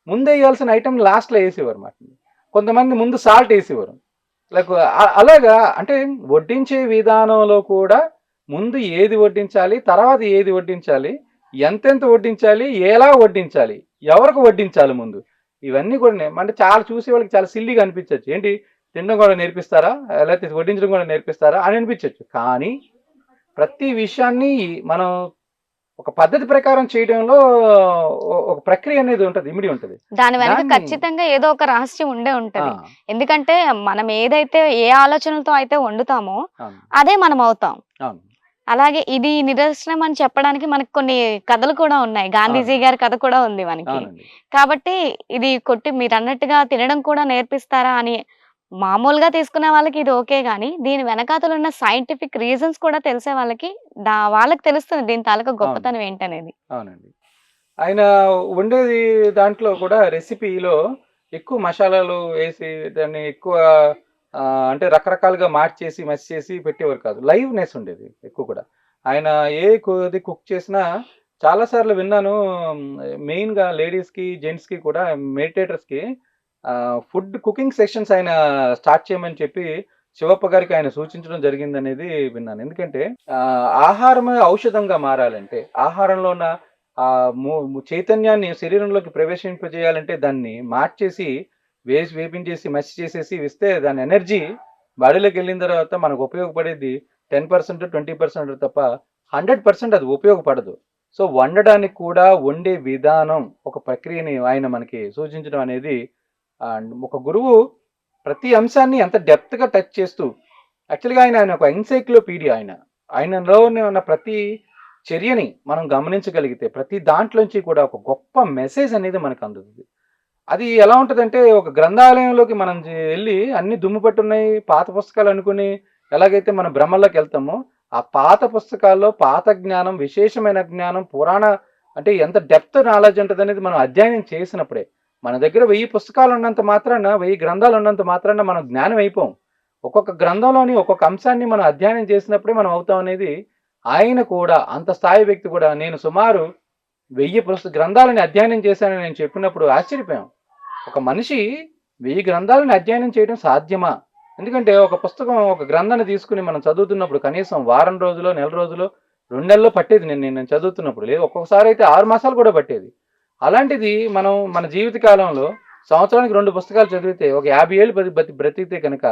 ముందు వేయాల్సిన ఐటమ్ లాస్ట్లో వేసేవారు అన్నమాట. కొంతమంది ముందు సాల్ట్ వేసేవారు. లైక్ అలాగా అంటే వడ్డించే విధానంలో కూడా ముందు ఏది వడ్డించాలి, తర్వాత ఏది వడ్డించాలి, ఎంతెంత వడ్డించాలి, ఎలా వడ్డించాలి, ఎవరికి వడ్డించాలి ముందు, ఇవన్నీ కూడా అంటే చాలా చూసే వాళ్ళకి చాలా సిల్లీగా అనిపించవచ్చు. ఏంటి తినడం కూడా నేర్పిస్తారా, లేకపోతే వడ్డించడం కూడా నేర్పిస్తారా అని అనిపించవచ్చు. కానీ ప్రతి విషయాన్ని మనం ఒక పద్ధతి ప్రకారం చేయడంలో ఒక ప్రక్రియ అనేది ఉంటుంది, ఇమిడి ఉంటుంది. దాని వెనక దాన్ని ఖచ్చితంగా ఏదో ఒక రహస్యం ఉండే ఆ, ఉంటది. ఎందుకంటే మనం ఏదైతే ఏ ఆలోచనలతో అయితే వండుతామో అవును అదే మనం అవుతాం. అవును అలాగే ఇది నిదర్శనం అని చెప్పడానికి మనకు కొన్ని కథలు కూడా ఉన్నాయి. గాంధీజీ అవునండి గారి కథ కూడా ఉంది మనకి. అవునండి కాబట్టి ఇది కొట్టి మీరన్నట్టుగా తినడం కూడా నేర్పిస్తారా అని మామూలుగా తీసుకునే వాళ్ళకి ఇది ఓకే గానీ, దీని వెనకాతల ఉన్న సైంటిఫిక్ రీజన్స్ కూడా తెలిసే వాళ్ళకి వాళ్ళకి తెలుస్తుంది దీని తాలూకా అవును గొప్పతనం ఏంటనేది. అవునండి. ఆయన వండేది దాంట్లో కూడా రెసిపీలో ఎక్కువ మసాలాలు వేసి దాన్ని ఎక్కువ అంటే రకరకాలుగా మార్చేసి మసి చేసి పెట్టేవారు కాదు. లైవ్‌నెస్ ఉండేది ఎక్కువ కూడా. ఆయన ఏది కుక్ చేసినా చాలా సార్లు విన్నాను. మెయిన్‌గా లేడీస్‌కి, జెంట్స్‌కి కూడా మెడిటేటర్స్‌కి ఫుడ్ కుకింగ్ సెషన్స్ ఆయన స్టార్ట్ చేయమని చెప్పి శివప్ప గారికి ఆయన సూచించడం జరిగిందనేది విన్నాను. ఎందుకంటే ఆహారమే ఔషధంగా మారాలంటే, ఆహారంలో ఉన్న చైతన్యాన్ని శరీరంలోకి ప్రవేశింపజేయాలంటే దాన్ని మార్చేసి, వేపించేసి, మసి చేసేసి ఇస్తే దాని ఎనర్జీ బాడీలోకి వెళ్ళిన తర్వాత మనకు ఉపయోగపడేది 10%, 20% తప్ప 100% అది ఉపయోగపడదు. సో, వండడానికి కూడా వండే విధానం, ఒక ప్రక్రియని ఆయన మనకి సూచించడం అనేది ఒక గురువు ప్రతి అంశాన్ని ఎంత డెప్త్‌గా టచ్ చేస్తూ యాక్చువల్‌గా ఆయన ఒక ఎన్సైక్లోపీడియా ఆయన. ఆయనలోనే ఉన్న ప్రతి చర్యని మనం గమనించగలిగితే ప్రతి దాంట్లోంచి కూడా ఒక గొప్ప మెసేజ్ అనేది మనకు అందుతుంది. అది ఎలా ఉంటదంటే ఒక గ్రంథాలయంలోకి మనం ఎళ్లి అన్ని దుమ్ము పట్టున్నాయి, పాత పుస్తకాలు అనుకుని ఎలాగైతే మనం భ్రమల్లోకెళ్తామో, ఆ పాత పుస్తకాల్లో పాత జ్ఞానం, విశేషమైన జ్ఞానం, పురాణ అంటే ఎంత డెప్త్ నాలెడ్జ్ ఉంటదనేది మనం అధ్యయనం చేసినప్పుడే. మన దగ్గర 1000 పుస్తకాలు ఉన్నంత మాత్రాన, 1000 గ్రంథాలు ఉన్నంత మాత్రాన మనం జ్ఞానం అయిపోం. ఒక్కొక్క గ్రంథంలోని ఒక్కొక్క అంశాన్ని మనం అధ్యయనం చేసినప్పుడే మనం అవుతాం అనేది ఆయన కూడా అంత స్థాయి వ్యక్తి కూడా నేను సుమారు 1000 గ్రంథాలని అధ్యయనం చేశానని నేను చెప్పినప్పుడు ఆశ్చర్యపోయాం. ఒక మనిషి 1000 గ్రంథాలను అధ్యయనం చేయడం సాధ్యమా? ఎందుకంటే ఒక పుస్తకం, ఒక గ్రంథాన్ని తీసుకొని మనం చదువుతున్నప్పుడు కనీసం వారం రోజులో, నెల రోజులో, 2 నెలల్లో పట్టేది నేను చదువుతున్నప్పుడు. లేదు ఒక్కొక్కసారి అయితే 6 మాసాలు కూడా పట్టేది. అలాంటిది మనం మన జీవిత కాలంలో సంవత్సరానికి 2 పుస్తకాలు చదివితే ఒక 50 ఏళ్ళు బ్రతికితే కనుక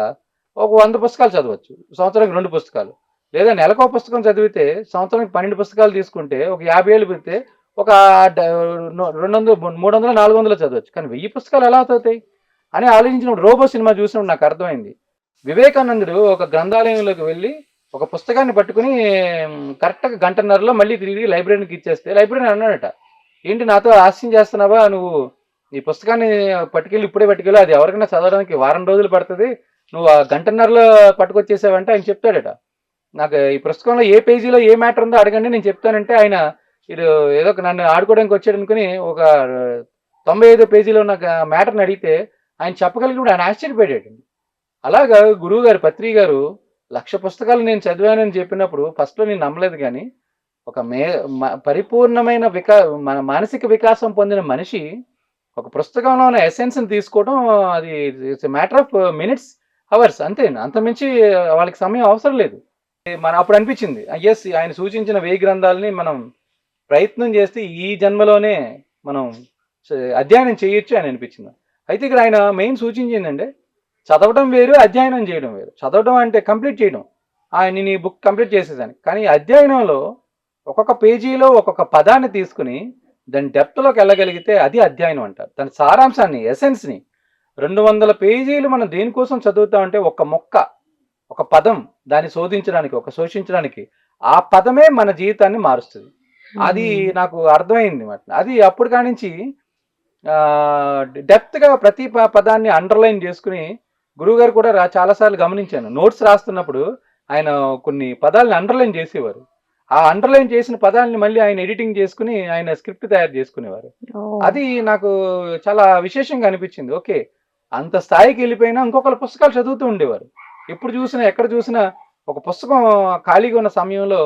ఒక 100 పుస్తకాలు చదవచ్చు. సంవత్సరానికి 2 పుస్తకాలు. లేదా నెలకో పుస్తకం చదివితే సంవత్సరానికి 12 పుస్తకాలు తీసుకుంటే ఒక 50 ఏళ్ళు పెడితే ఒక 200, 300, 400 చదవచ్చు. కానీ 1000 పుస్తకాలు ఎలా అవుతాయి అని ఆలోచించినప్పుడు రోబో సినిమా చూసినప్పుడు నాకు అర్థమైంది. వివేకానందుడు ఒక గ్రంథాలయంలోకి వెళ్ళి ఒక పుస్తకాన్ని పట్టుకుని కరెక్ట్‌గా గంటన్నరలో మళ్ళీ తిరిగి లైబ్రరీకి ఇచ్చేస్తే లైబ్రరీయన్ అన్నాడట, "ఏంటి నాతో హాస్యం చేస్తున్నావా? నువ్వు ఈ పుస్తకాన్ని ఇప్పుడే పట్టుకెళ్ళు, అది ఎవరికైనా చదవడానికి వారం రోజులు పడుతుంది. నువ్వు ఆ గంటన్నరలో పట్టుకొచ్చేసావంటే" ఆయన చెప్తాడట. నాకు ఈ పుస్తకంలో ఏ పేజీలో ఏ మ్యాటర్ ఉందో అడగండి నేను చెప్తానంటే ఆయన ఇది ఏదో నన్ను ఆడుకోవడానికి వచ్చాడు అనుకుని ఒక 95 పేజీలో ఉన్న మ్యాటర్ని అడిగితే ఆయన చెప్పగలిగినప్పుడు ఆయన ఆశ్చర్యపోయాడు. అలాగా గురువు గారు పత్రి గారు 1,00,000 పుస్తకాలు నేను చదివానని చెప్పినప్పుడు ఫస్ట్‌లో నేను నమ్మలేదు కానీ ఒక పరిపూర్ణమైన మన మానసిక వికాసం పొందిన మనిషి ఒక పుస్తకంలో ఉన్న ఎసెన్స్‌ని తీసుకోవడం అది it's a matter of minutes, hours అంతే. అంతకుమించి వాళ్ళకి సమయం అవసరం లేదు. మన అప్పుడు అనిపించింది యెస్ ఆయన సూచించిన 1000 గ్రంథాలని మనం ప్రయత్నం చేస్తే ఈ జన్మలోనే మనం అధ్యయనం చేయొచ్చు అని అనిపించింది. అయితే ఇక్కడ ఆయన మెయిన్ సూచించిందంటే చదవడం వేరు, అధ్యయనం చేయడం వేరు. చదవడం అంటే కంప్లీట్ చేయడం. నేను ఈ బుక్ కంప్లీట్ చేసేసాను. కానీ అధ్యయనంలో ఒక్కొక్క పేజీలో ఒక్కొక్క పదాన్ని తీసుకుని దాని డెప్త్‌లోకి వెళ్ళగలిగితే అది అధ్యయనం అంటారు. దాని సారాంశాన్ని, ఎసెన్స్‌ని 200 పేజీలు మనం దేనికోసం చదువుతామంటే ఒక మొక్క, ఒక పదం దాన్ని శోధించడానికి, శోషించడానికి ఆ పదమే మన జీవితాన్ని మారుస్తుంది. అది నాకు అర్థమైంది మాట. అది అప్పుడు కానించి డెప్త్‌గా ప్రతి పదాన్ని అండర్‌లైన్ చేసుకుని గురువుగారు కూడా చాలా సార్లు గమనించాను. నోట్స్ రాస్తున్నప్పుడు ఆయన కొన్ని పదాలను అండర్‌లైన్ చేసేవారు. ఆ అండర్‌లైన్ చేసిన పదాలని మళ్ళీ ఆయన ఎడిటింగ్ చేసుకుని ఆయన స్క్రిప్ట్ తయారు చేసుకునేవారు. అది నాకు చాలా విశేషంగా అనిపించింది. ఓకే. అంత స్థాయికి వెళ్ళిపోయినా ఇంకొకళ్ళ పుస్తకాలు చదువుతూ ఉండేవారు. ఎప్పుడు చూసినా ఎక్కడ చూసినా ఒక పుస్తకం ఖాళీగా ఉన్న సమయంలో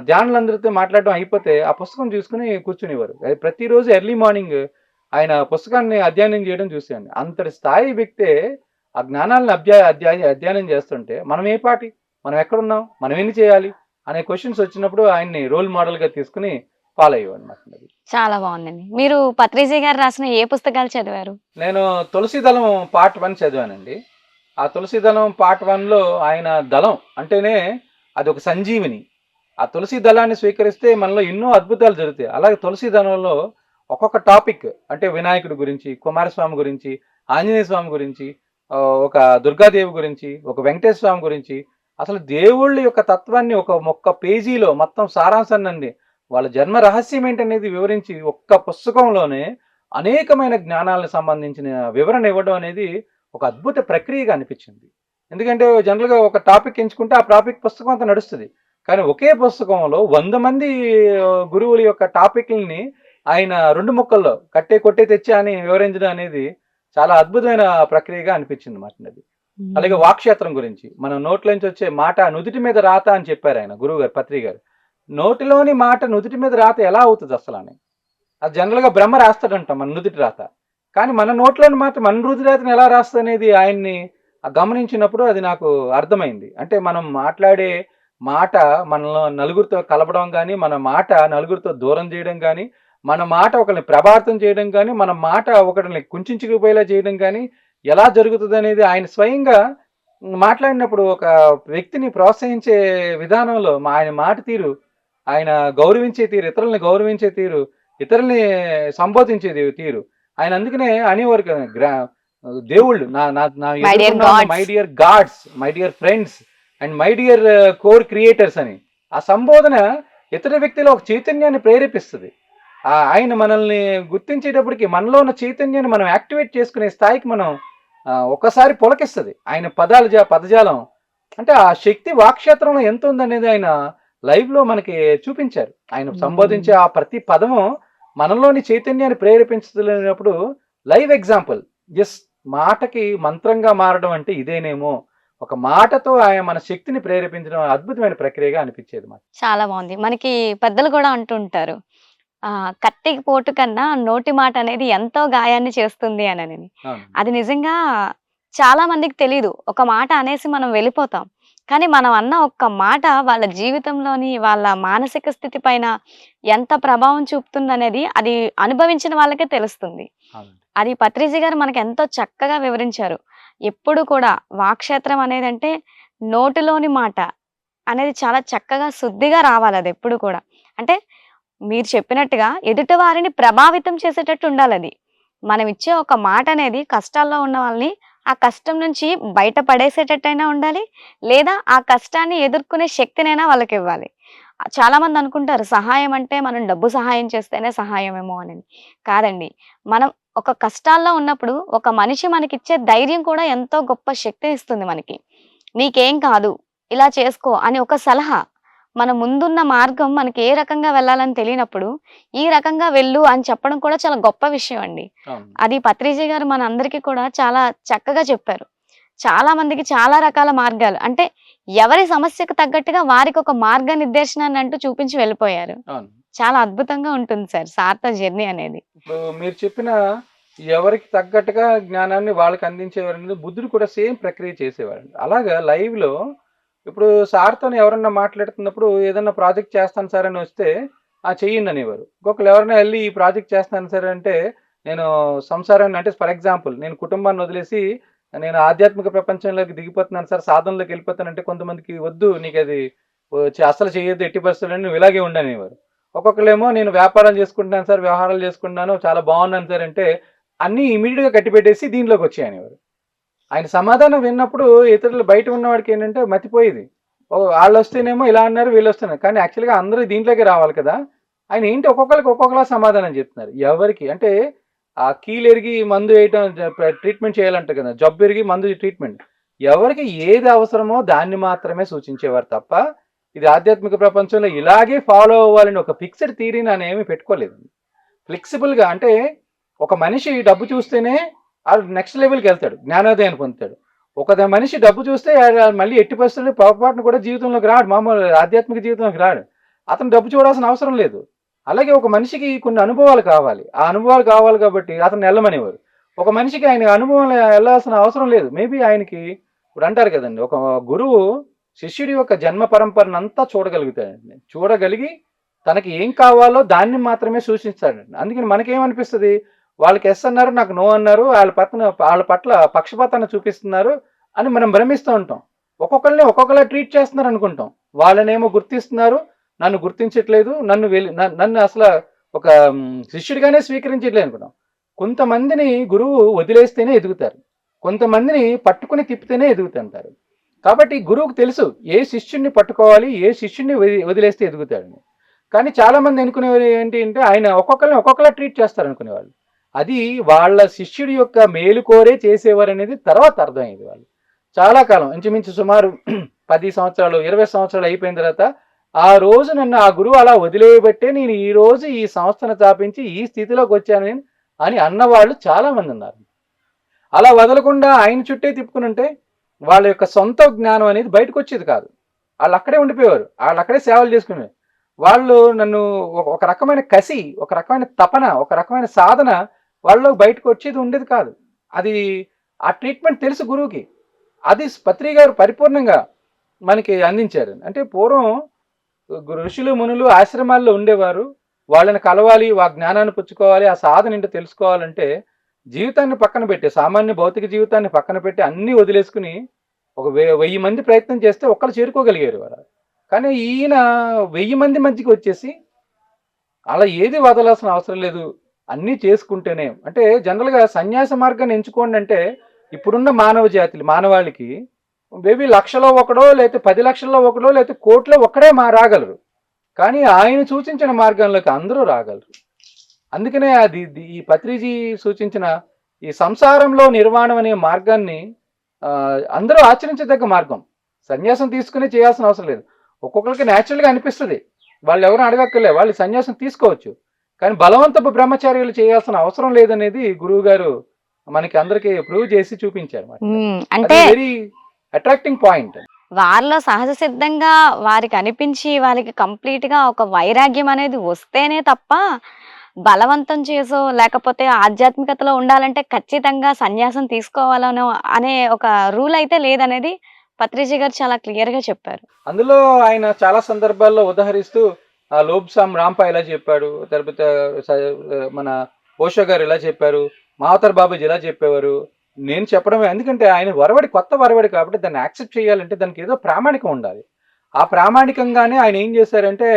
ధ్యానులందరితో మాట్లాడడం అయిపోతే ఆ పుస్తకం చూసుకుని కూర్చునేవారు. అది ప్రతిరోజు ఎర్లీ మార్నింగ్ ఆయన పుస్తకాన్ని అధ్యయనం చేయడం చూశాను. అంతటి స్థాయి వ్యక్తే ఆ జ్ఞానాలను అధ్యయనం చేస్తుంటే మనం ఏ పాటి, మనం ఎక్కడున్నాం, మనం ఎన్ని చేయాలి అనే క్వశ్చన్స్ వచ్చినప్పుడు ఆయన్ని రోల్ మోడల్గా తీసుకుని ఫాలో అయ్యేవాడినమాట. అది చాలా బాగుందండి. మీరు పత్రిజీ గారు రాసిన ఏ పుస్తకాలు చదివారు? నేను తులసీదళం పార్ట్ 1 చదివానండి. ఆ తులసీదళం పార్ట్ 1లో ఆయన దళం అంటేనే అది ఒక సంజీవిని. ఆ తులసి దళాన్ని స్వీకరిస్తే మనలో ఎన్నో అద్భుతాలు జరుగుతాయి. అలాగే తులసి దళంలో ఒక్కొక్క టాపిక్ అంటే వినాయకుడి గురించి, కుమారస్వామి గురించి, ఆంజనేయ స్వామి గురించి, ఒక దుర్గాదేవి గురించి, ఒక వెంకటేశ్వర స్వామి గురించి, అసలు దేవుళ్ళ యొక్క తత్వాన్ని ఒక్క పేజీలో మొత్తం సారాంశాన్ని వాళ్ళ జన్మ రహస్యం ఏంటనేది వివరించి ఒక్క పుస్తకంలోనే అనేకమైన జ్ఞానాలకు సంబంధించిన వివరణ ఇవ్వడం అనేది ఒక అద్భుత ప్రక్రియగా అనిపించింది. ఎందుకంటే జనరల్గా ఒక టాపిక్ ఎంచుకుంటే ఆ టాపిక్ పుస్తకం అంతా నడుస్తుంది. కానీ ఒకే పుస్తకంలో 100 మంది గురువుల యొక్క టాపిక్లని ఆయన 2 ముక్కల్లో కట్టే కొట్టే తెచ్చా అని వివరించడం అనేది చాలా అద్భుతమైన ప్రక్రియగా అనిపించింది మాట అది. అలాగే వాక్క్షేత్రం గురించి మన నోట్లోంచి వచ్చే మాట నుదుటి మీద రాత అని చెప్పారు ఆయన గురువు గారు పత్రి గారు. నోటిలోని మాట నుదుటి మీద రాత ఎలా అవుతుంది అసలు అని. అది జనరల్గా బ్రహ్మ రాస్తాడంటాం మన నుదుటి రాత. కానీ మన నోట్లోని మాట మన నుదుటి రాతను ఎలా రాస్తుంది అనేది ఆయన్ని గమనించినప్పుడు అది నాకు అర్థమైంది. అంటే మనం మాట్లాడే మాట మనలో నలుగురితో కలపడం కానీ, మన మాట నలుగురితో దూరం చేయడం కానీ, మన మాట ఒకరిని ప్రభావితం చేయడం కానీ, మన మాట ఒకరిని కుంచుకుపోయేలా చేయడం కానీ ఎలా జరుగుతుంది అనేది ఆయన స్వయంగా మాట్లాడినప్పుడు ఒక వ్యక్తిని ప్రోత్సహించే విధానంలో ఆయన మాట తీరు, ఆయన గౌరవించే తీరు, ఇతరులని గౌరవించే తీరు, ఇతరుల్ని సంబోధించే తీరు, ఆయన అందుకనే అనేవారు కదా దేవుళ్ళు నా నా నా my dear God's, my dear friends and my dear core creators అని. ఆ సంబోధన ఇతర వ్యక్తిలో ఒక చైతన్యాన్ని ప్రేరేపిస్తుంది. ఆయన మనల్ని గుర్తించేటప్పటికి మనలో ఉన్న చైతన్యాన్ని మనం యాక్టివేట్ చేసుకునే స్థాయికి మనం ఒక్కసారి పులకిస్తుంది ఆయన పదజాలం. అంటే ఆ శక్తి వాక్క్షేత్రంలో ఎంత ఉందనేది ఆయన లైవ్లో మనకి చూపించారు. ఆయన సంబోధించే ఆ ప్రతి పదము మనలోని చైతన్యాన్ని ప్రేరేపించలేనప్పుడు లైవ్ ఎగ్జాంపుల్. జస్ట్ మాటకి మంత్రంగా మారడం అంటే ఇదేనేమో, ఒక మాటతో ఆయన మన శక్తిని ప్రేరేపించడం అద్భుతమైన ప్రక్రియగా అనిపించేది మాకు. చాలా బాగుంది. మనకి పెద్దలు కూడా అంటుంటారు, కత్తికి పోటు కన్నా నోటి మాట అనేది ఎంతో గాయాన్ని చేస్తుంది అని. అది నిజంగా చాలా మందికి తెలీదు. ఒక మాట అనేసి మనం వెళ్ళిపోతాం. కానీ మనం అన్న ఒక్క మాట వాళ్ళ జీవితంలోని, వాళ్ళ మానసిక స్థితి పైన ఎంత ప్రభావం చూపుతుందనేది అది అనుభవించిన వాళ్ళకే తెలుస్తుంది. అది పత్రిజీ గారు మనకు ఎంతో చక్కగా వివరించారు. ఎప్పుడు కూడా వాక్క్షేత్రం అనేది అంటే నోటిలోని మాట అనేది చాలా చక్కగా శుద్ధిగా రావాలి. అది ఎప్పుడు కూడా అంటే మీరు చెప్పినట్టుగా ఎదుటి వారిని ప్రభావితం చేసేటట్టు ఉండాలి. అది మనం ఇచ్చే ఒక మాట అనేది కష్టాల్లో ఉన్న వాళ్ళని ఆ కష్టం నుంచి బయట పడేసేటట్టయినా ఉండాలి, లేదా ఆ కష్టాన్ని ఎదుర్కొనే శక్తినైనా వాళ్ళకి ఇవ్వాలి. చాలా మంది అనుకుంటారు సహాయం అంటే మనం డబ్బు సహాయం చేస్తేనే సహాయమేమో అని. కాదండి, మనం ఒక కష్టాల్లో ఉన్నప్పుడు ఒక మనిషి మనకిచ్చే ధైర్యం కూడా ఎంతో గొప్ప శక్తిని ఇస్తుంది మనకి. నీకేం కాదు, ఇలా చేసుకో అని ఒక సలహా. మన ముందున్న మార్గం మనకి ఏ రకంగా వెళ్ళాలని తెలియనప్పుడు ఈ రకంగా వెళ్ళు అని చెప్పడం కూడా చాలా గొప్ప విషయం అండి. అది పత్రిజీ గారు మన అందరికీ కూడా చాలా చక్కగా చెప్పారు. చాలా మందికి చాలా రకాల మార్గాలు అంటే ఎవరి సమస్యకు తగ్గట్టుగా వారికి ఒక మార్గ నిర్దేశనాన్ని అంటూ చూపించి వెళ్ళిపోయారు. చాలా అద్భుతంగా ఉంటుంది సార్ సార్థ జర్నీ అనేది. ఇప్పుడు మీరు చెప్పిన ఎవరికి తగ్గట్టుగా జ్ఞానాన్ని వాళ్ళకి అందించేవారు. బుద్ధుడు కూడా సేమ్ ప్రక్రియ చేసేవాడు. అలాగా లైవ్ లో ఇప్పుడు సార్తో ఎవరన్నా మాట్లాడుతున్నప్పుడు ఏదన్నా ప్రాజెక్ట్ చేస్తాను సార్ అని వస్తే చెయ్యండి అనేవారు. ఇంకొకరు ఎవరైనా వెళ్ళి ఈ ప్రాజెక్ట్ చేస్తాను సార్ అంటే నేను సంసారాన్ని అంటే ఫర్ ఎగ్జాంపుల్ నేను కుటుంబాన్ని వదిలేసి నేను ఆధ్యాత్మిక ప్రపంచంలోకి దిగిపోతున్నాను సార్, సాధనలోకి వెళ్ళిపోతానంటే కొంతమందికి వద్దు, నీకు అది అసలు చేయొద్దు, ఎట్టి పరిస్థితులు నువ్వు ఇలాగే ఉండనేవారు. ఒక్కొక్కరేమో నేను వ్యాపారం చేసుకుంటున్నాను సార్, వ్యవహారాలు చేసుకుంటున్నాను, చాలా బాగున్నాను సార్ అంటే అన్నీ ఇమీడియట్గా కట్టిపెట్టేసి దీనిలోకి వచ్చాయనేవారు. ఆయన సమాధానం విన్నప్పుడు ఇతరులు బయట ఉన్నవాడికి ఏంటంటే మతిపోయేది. వాళ్ళు వస్తేనేమో ఇలా అన్నారు, వీళ్ళు వస్తున్నారు, కానీ యాక్చువల్గా అందరూ దీంట్లోకి రావాలి కదా. ఆయన ఏంటి ఒక్కొక్కరికి ఒక్కొక్కలా సమాధానం చెప్తున్నారు. ఎవరికి అంటే ఆ కీలు ఎరిగి మందు వేయటం ట్రీట్మెంట్ చేయాలంటారు కదా, జబ్బు ఎరిగి మందు ట్రీట్మెంట్. ఎవరికి ఏది అవసరమో దాన్ని మాత్రమే సూచించేవారు తప్ప ఇది ఆధ్యాత్మిక ప్రపంచంలో ఇలాగే ఫాలో అవ్వాలని ఒక ఫిక్స్డ్ థియరీని ఆయన ఏమీ పెట్టుకోలేదు. ఫ్లెక్సిబుల్గా అంటే ఒక మనిషి డబ్బు చూస్తేనే నెక్స్ట్ లెవెల్కి వెళ్తాడు, జ్ఞానోదయాన్ని పొందుతాడు. ఒక మనిషి డబ్బు చూస్తే మళ్ళీ ఎట్టి పరిస్థితుల్లో పొరపాటును కూడా జీవితంలోకి రాడు, మామూలు ఆధ్యాత్మిక జీవితంలోకి రాడు. అతను డబ్బు చూడాల్సిన అవసరం లేదు. అలాగే ఒక మనిషికి కొన్ని అనుభవాలు కావాలి. ఆ అనుభవాలు కావాలి కాబట్టి అతను వెళ్ళమనేవారు. ఒక మనిషికి ఆయన అనుభవం వెళ్ళాల్సిన అవసరం లేదు. మేబీ ఆయనకి ఇప్పుడు అంటారు కదండి, ఒక గురువు శిష్యుడి యొక్క జన్మ పరంపరనంతా చూడగలుగుతాడండి. చూడగలిగి తనకి ఏం కావాలో దాన్ని మాత్రమే సూచిస్తాడండి. అందుకని మనకేమనిపిస్తుంది, వాళ్ళకి ఎస్ అన్నారు, నాకు నో అన్నారు, వాళ్ళ పట్ల పక్షపాతాన్ని చూపిస్తున్నారు అని మనం భ్రమిస్తూ ఉంటాం. ఒక్కొక్కరిని ఒక్కొక్కలా ట్రీట్ చేస్తున్నారు అనుకుంటాం. వాళ్ళనేమో గుర్తిస్తున్నారు, నన్ను గుర్తించట్లేదు, నన్ను అసలు ఒక శిష్యుడిగానే స్వీకరించట్లేదు అనుకుంటాం. కొంతమందిని గురువు వదిలేస్తేనే ఎదుగుతారు, కొంతమందిని పట్టుకుని తిప్పితేనే ఎదుగుతుంటారు. కాబట్టి గురువుకు తెలుసు ఏ శిష్యుడిని పట్టుకోవాలి, ఏ శిష్యుడిని వదిలేస్తే ఎదుగుతాడని. కానీ చాలా మంది అనుకునేవారు ఏంటి అంటే, ఆయన ఒక్కొక్కరిని ఒక్కొక్కలా ట్రీట్ చేస్తారు అనుకునేవాళ్ళు. అది వాళ్ళ శిష్యుడి యొక్క మేలు కోరే చేసేవారు అనేది తర్వాత అర్థమైంది. వాళ్ళు చాలా కాలం, ఇంచుమించు సుమారు 10 సంవత్సరాలు 20 సంవత్సరాలు అయిపోయిన తర్వాత, ఆ రోజు నన్ను ఆ గురువు అలా వదిలేయబట్టే నేను ఈ రోజు ఈ సంస్థను స్థాపించి ఈ స్థితిలోకి వచ్చాను అని అన్నవాళ్ళు చాలా మంది ఉన్నారు. అలా వదలకుండా ఆయన చుట్టే తిప్పుకుని ఉంటే వాళ్ళ యొక్క సొంత జ్ఞానం అనేది బయటకు వచ్చేది కాదు. వాళ్ళు అక్కడే ఉండిపోయేవారు, వాళ్ళు అక్కడే సేవలు చేసుకునేవారు. వాళ్ళు నన్ను ఒక రకమైన కసి, ఒక రకమైన తపన, ఒక రకమైన సాధన వాళ్ళలో బయటకు వచ్చేది ఉండేది కాదు. అది ఆ ట్రీట్మెంట్ తెలుసు గురువుకి. అది పత్రి గారు పరిపూర్ణంగా మనకి అందించారు. అంటే పూర్వం ఋషులు మునులు ఆశ్రమాల్లో ఉండేవారు, వాళ్ళని కలవాలి, ఆ జ్ఞానాన్ని పుచ్చుకోవాలి, ఆ సాధన ఏంటో తెలుసుకోవాలంటే జీవితాన్ని పక్కన పెట్టి, సామాన్య భౌతిక జీవితాన్ని పక్కన పెట్టి అన్నీ వదిలేసుకుని ఒక 1000 మంది ప్రయత్నం చేస్తే ఒక్కరు చేరుకోగలిగారు వారు. కానీ ఈయన 1000 మంది మధ్యకి వచ్చేసి అలా ఏది వదలాల్సిన అవసరం లేదు, అన్నీ చేసుకుంటేనే. అంటే జనరల్గా సన్యాస మార్గాన్ని ఎంచుకోండి అంటే ఇప్పుడున్న మానవ జాతి మానవాళికి మేబీ 1,00,000లో ఒకడో, లేకపోతే 10 లక్షల్లో ఒకడో, లేకపోతే కోట్లో ఒక్కడే రాగలరు. కానీ ఆయన సూచించిన మార్గంలోకి అందరూ రాగలరు. అందుకనే ఈ పత్రిజీ సూచించిన ఈ సంసారంలో నిర్వాణం అనే మార్గాన్ని అందరూ ఆచరించదగ్గ మార్గం. సన్యాసం తీసుకుని చేయాల్సిన అవసరం లేదు. ఒక్కొక్కరికి న్యాచురల్గా అనిపిస్తుంది, వాళ్ళు ఎవరు అడగక్కర్లే, వాళ్ళు సన్యాసం తీసుకోవచ్చు. కానీ బలవంతపు బ్రహ్మచార్యులు చేయాల్సిన అవసరం లేదనేది గురువు గారు మనకి అందరికి ప్రూవ్ చేసి చూపించారు. అంటే వెరీ అట్రాక్టింగ్ పాయింట్. వారిలో సహజ సిద్ధంగా వారికి అనిపించి వాళ్ళకి కంప్లీట్ గా ఒక వైరాగ్యం అనేది వస్తేనే తప్ప, బలవంతం చేసో లేకపోతే ఆధ్యాత్మికతలో ఉండాలంటే ఖచ్చితంగా సన్యాసం తీసుకోవాలనో అనే ఒక రూల్ అయితే లేదనేది పత్రిజీ గారు చాలా క్లియర్ గా చెప్పారు. అందులో ఆయన చాలా సందర్భాల్లో ఉదాహరిస్తూ లోబ్సామ్ రాంపా ఇలా చెప్పాడు, తర్వాత మన ఓషో గారు ఇలా చెప్పారు, మావతర్ బాబుజీ ఇలా చెప్పేవారు. నేను చెప్పడమే, ఎందుకంటే ఆయన కొత్త వరవడి కాబట్టి దాన్ని యాక్సెప్ట్ చేయాలంటే దానికి ఏదో ప్రామాణికం ఉండాలి. ఆ ప్రామాణికంగానే ఆయన ఏం చేశారంటే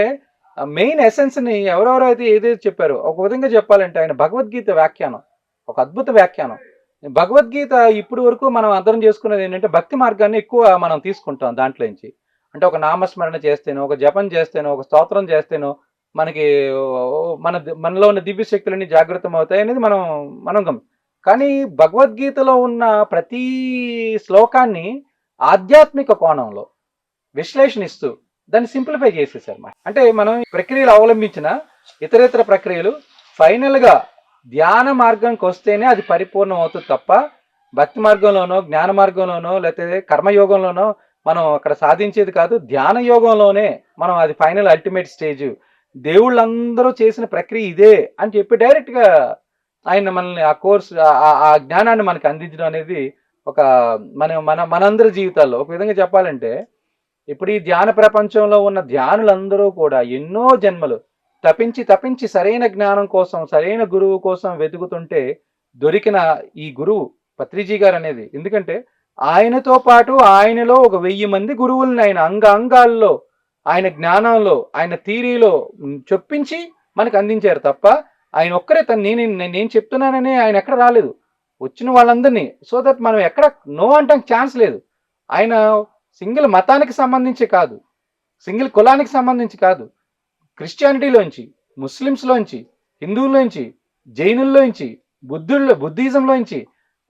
మెయిన్ ఎసెన్స్ని ఎవరెవరైతే ఏదైతే చెప్పారో, ఒక విధంగా చెప్పాలంటే ఆయన భగవద్గీత వ్యాఖ్యానం ఒక అద్భుత వ్యాఖ్యానం. భగవద్గీత ఇప్పుడు వరకు మనం అర్థం చేసుకునేది ఏంటంటే భక్తి మార్గాన్ని ఎక్కువ మనం తీసుకుంటాం దాంట్లోంచి. అంటే ఒక నామస్మరణ చేస్తేనో, ఒక జపం చేస్తేనో, ఒక స్తోత్రం చేస్తేనో మనకి మనలో ఉన్న దివ్య శక్తులన్నీ జాగృతం అవుతాయి అనేది మనం కానీ భగవద్గీతలో ఉన్న ప్రతి శ్లోకాన్ని ఆధ్యాత్మిక కోణంలో విశ్లేషణిస్తూ దాన్ని సింప్లిఫై చేసేసారు. అంటే మనం ప్రక్రియలు అవలంబించిన ఇతరేతర ప్రక్రియలు ఫైనల్గా ధ్యాన మార్గంకి వస్తేనే అది పరిపూర్ణం అవుతుంది తప్ప భక్తి మార్గంలోనో, జ్ఞాన మార్గంలోనో, లేకపోతే కర్మయోగంలోనో మనం అక్కడ సాధించేది కాదు. ధ్యాన యోగంలోనే మనం అది ఫైనల్ అల్టిమేట్ స్టేజ్. దేవుళ్ళందరూ చేసిన ప్రక్రియ ఇదే అని చెప్పి డైరెక్ట్గా ఆయన మనల్ని ఆ కోర్సు ఆ జ్ఞానాన్ని మనకి అందించడం అనేది ఒక మనందరి జీవితాల్లో ఒక విధంగా చెప్పాలంటే, ఇప్పుడు ఈ ధ్యాన ప్రపంచంలో ఉన్న ధ్యానులందరూ కూడా ఎన్నో జన్మలు తపించి సరైన జ్ఞానం కోసం, సరైన గురువు కోసం వెతుకుతుంటే దొరికిన ఈ గురువు పత్రిజీ గారు అనేది. ఎందుకంటే ఆయనతో పాటు ఆయనలో ఒక 1000 మంది గురువుల్ని ఆయన అంగాల్లో, ఆయన జ్ఞానంలో, ఆయన థీరీలో చొప్పించి మనకు అందించారు తప్ప ఆయన ఒక్కరే నేను చెప్తున్నానని ఆయన ఎక్కడ రాలేదు. వచ్చిన వాళ్ళందరినీ సో దట్ మనం ఎక్కడ నో అంటానికి ఛాన్స్ లేదు. ఆయన సింగిల్ మతానికి సంబంధించి కాదు, సింగిల్ కులానికి సంబంధించి కాదు, క్రిస్టియానిటీలోంచి, ముస్లిమ్స్లోంచి, హిందువుల్లోంచి, జైనుల్లోంచి, బుద్ధిజంలోంచి,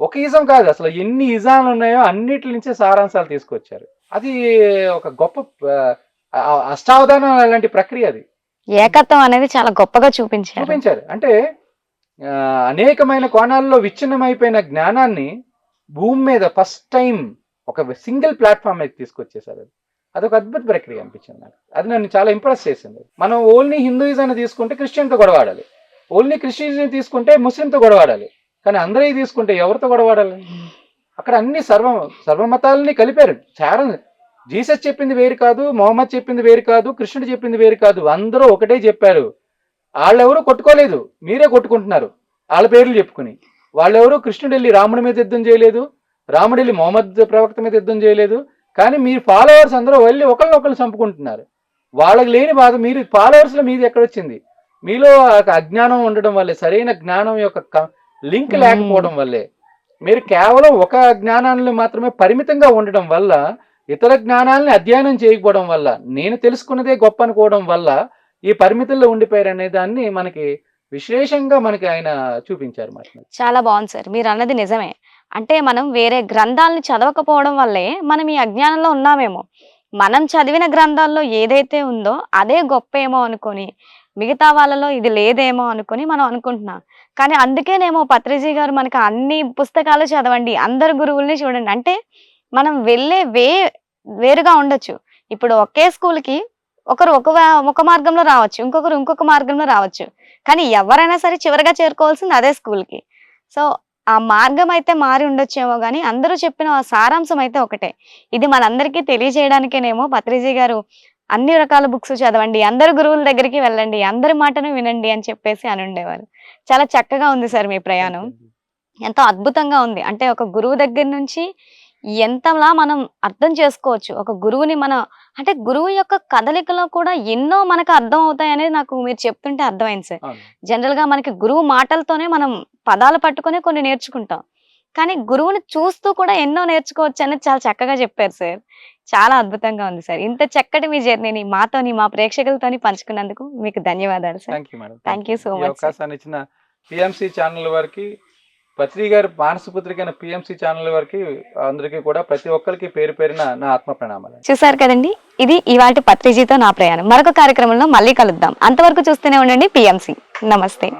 ఒక ఇజం కాదు అసలు ఎన్ని ఇజాలు ఉన్నాయో అన్నిటి నుంచే సారాంశాలు తీసుకొచ్చారు. అది ఒక గొప్ప అష్టావధానం లాంటి ప్రక్రియ. అది ఏకత్వం అనేది చాలా గొప్పగా చూపించారు. అంటే అనేకమైన కోణాల్లో విచ్ఛిన్నమైపోయిన జ్ఞానాన్ని భూమి మీద ఫస్ట్ టైం ఒక సింగిల్ ప్లాట్ఫామ్ మీద తీసుకొచ్చేసారు. అదొక అద్భుత ప్రక్రియ అనిపించింది నాకు. అది నన్ను చాలా ఇంప్రెస్ చేసింది. మనం ఓన్లీ హిందూయిజాన్ని తీసుకుంటే క్రిస్టియన్తో గొడవాడాలి, ఓన్లీ క్రిస్టియన్ తీసుకుంటే ముస్లింతో గొడవాడాలి, కానీ అందరూ తీసుకుంటే ఎవరితో గొడవాడాలి? అక్కడ అన్ని సర్వమతాలని కలిపారు. చాలా జీసస్ చెప్పింది వేరు కాదు, మొహమ్మద్ చెప్పింది వేరు కాదు, కృష్ణుడు చెప్పింది వేరు కాదు, అందరూ ఒకటే చెప్పారు. వాళ్ళెవరూ కొట్టుకోలేదు, మీరే కొట్టుకుంటున్నారు వాళ్ళ పేర్లు చెప్పుకుని. వాళ్ళెవరూ కృష్ణుడు వెళ్ళి రాముడి మీద యుద్ధం చేయలేదు, రాముడు వెళ్ళి మొహమ్మద్ ప్రవక్త మీద యుద్ధం చేయలేదు, కానీ మీరు ఫాలోవర్స్ అందరూ వెళ్ళి ఒకళ్ళు చంపుకుంటున్నారు. వాళ్ళకి లేని బాధ మీరు ఫాలోవర్స్లో మీది ఎక్కడొచ్చింది? మీలో అజ్ఞానం ఉండడం వల్లే, సరైన జ్ఞానం యొక్క లింక్ లేకపోవడం వల్లే, మీరు కేవలం ఒక జ్ఞానాన్ని మాత్రమే పరిమితంగా ఉండడం వల్ల, ఇతర జ్ఞానాలని అధ్యయనం చేయకపోవడం వల్ల, నేను తెలుసుకున్నదే గొప్ప అనుకోవడం వల్ల ఈ పరిమితుల్లో ఉండిపోయారు అనే దాన్ని మనకి విశ్లేషంగా మనకి ఆయన చూపించారు. చాలా బాగుంది సార్, మీరు అన్నది నిజమే. అంటే మనం వేరే గ్రంథాలను చదవకపోవడం వల్లే మనం ఈ అజ్ఞానంలో ఉన్నామేమో. మనం చదివిన గ్రంథాల్లో ఏదైతే ఉందో అదే గొప్ప ఏమో అనుకొని, మిగతా వాళ్ళలో ఇది లేదేమో అనుకొని మనం అనుకుంటున్నాం. కానీ అందుకేనేమో పత్రిజీ గారు మనకి అన్ని పుస్తకాలు చదవండి, అందరు గురువుల్ని చూడండి అంటే మనం వెళ్ళే వేరుగా ఉండొచ్చు. ఇప్పుడు ఒకే స్కూల్కి ఒకరు ఒక మార్గంలో రావచ్చు, ఇంకొకరు ఇంకొక మార్గంలో రావచ్చు, కానీ ఎవరైనా సరే చివరిగా చేరుకోవాల్సింది అదే స్కూల్కి. సో ఆ మార్గం అయితే మారి ఉండొచ్చేమో కానీ అందరూ చెప్పిన సారాంశం అయితే ఒకటే. ఇది మనందరికీ తెలియజేయడానికేనేమో పత్రిజీ గారు అన్ని రకాల బుక్స్ చదవండి, అందరు గురువుల దగ్గరికి వెళ్ళండి, అందరి మాటను వినండి అని చెప్పేసి అని ఉండేవారు. చాలా చక్కగా ఉంది సార్ మీ ప్రయాణం, ఎంతో అద్భుతంగా ఉంది. అంటే ఒక గురువు దగ్గర నుంచి ఎంతలా మనం అర్థం చేసుకోవచ్చు. ఒక గురువుని అంటే గురువు యొక్క కదలికలో కూడా ఎన్నో మనకు అర్థం అవుతాయి అనేది నాకు మీరు చెప్తుంటే అర్థమైంది సార్. జనరల్ గా మనకి గురువు మాటలతోనే మనం పదాలు పట్టుకొని కొన్ని నేర్చుకుంటాం, కానీ గురువుని చూస్తూ కూడా ఎన్నో నేర్చుకోవచ్చు అనేది చాలా చక్కగా చెప్పారు సార్. చాలా అద్భుతంగా ఉంది సార్. ఇంత చక్కటి మీ జర్నీని మాతోని, మా ప్రేక్షకులతోని పంచుకున్నందుకు మీకు ధన్యవాదాలు sir. Thank you so much. అవకాశాన్ని ఇచ్చిన పిఎంసి ఛానల్ వారికి, పత్రి గారి మానసపుత్రికైన పిఎంసి ఛానల్ వారికి అందరికీ కూడా ప్రతి ఒక్కరికి పేరు పేరున నా ఆత్మ ప్రణామాలు. చూసారు కదండి, ఇది ఇవాళ పత్రిజీతో నా ప్రయాణం. మరొక కార్యక్రమంలో మళ్ళీ కలుద్దాం. అంతవరకు చూస్తూనే ఉండండి పిఎంసి. నమస్తే.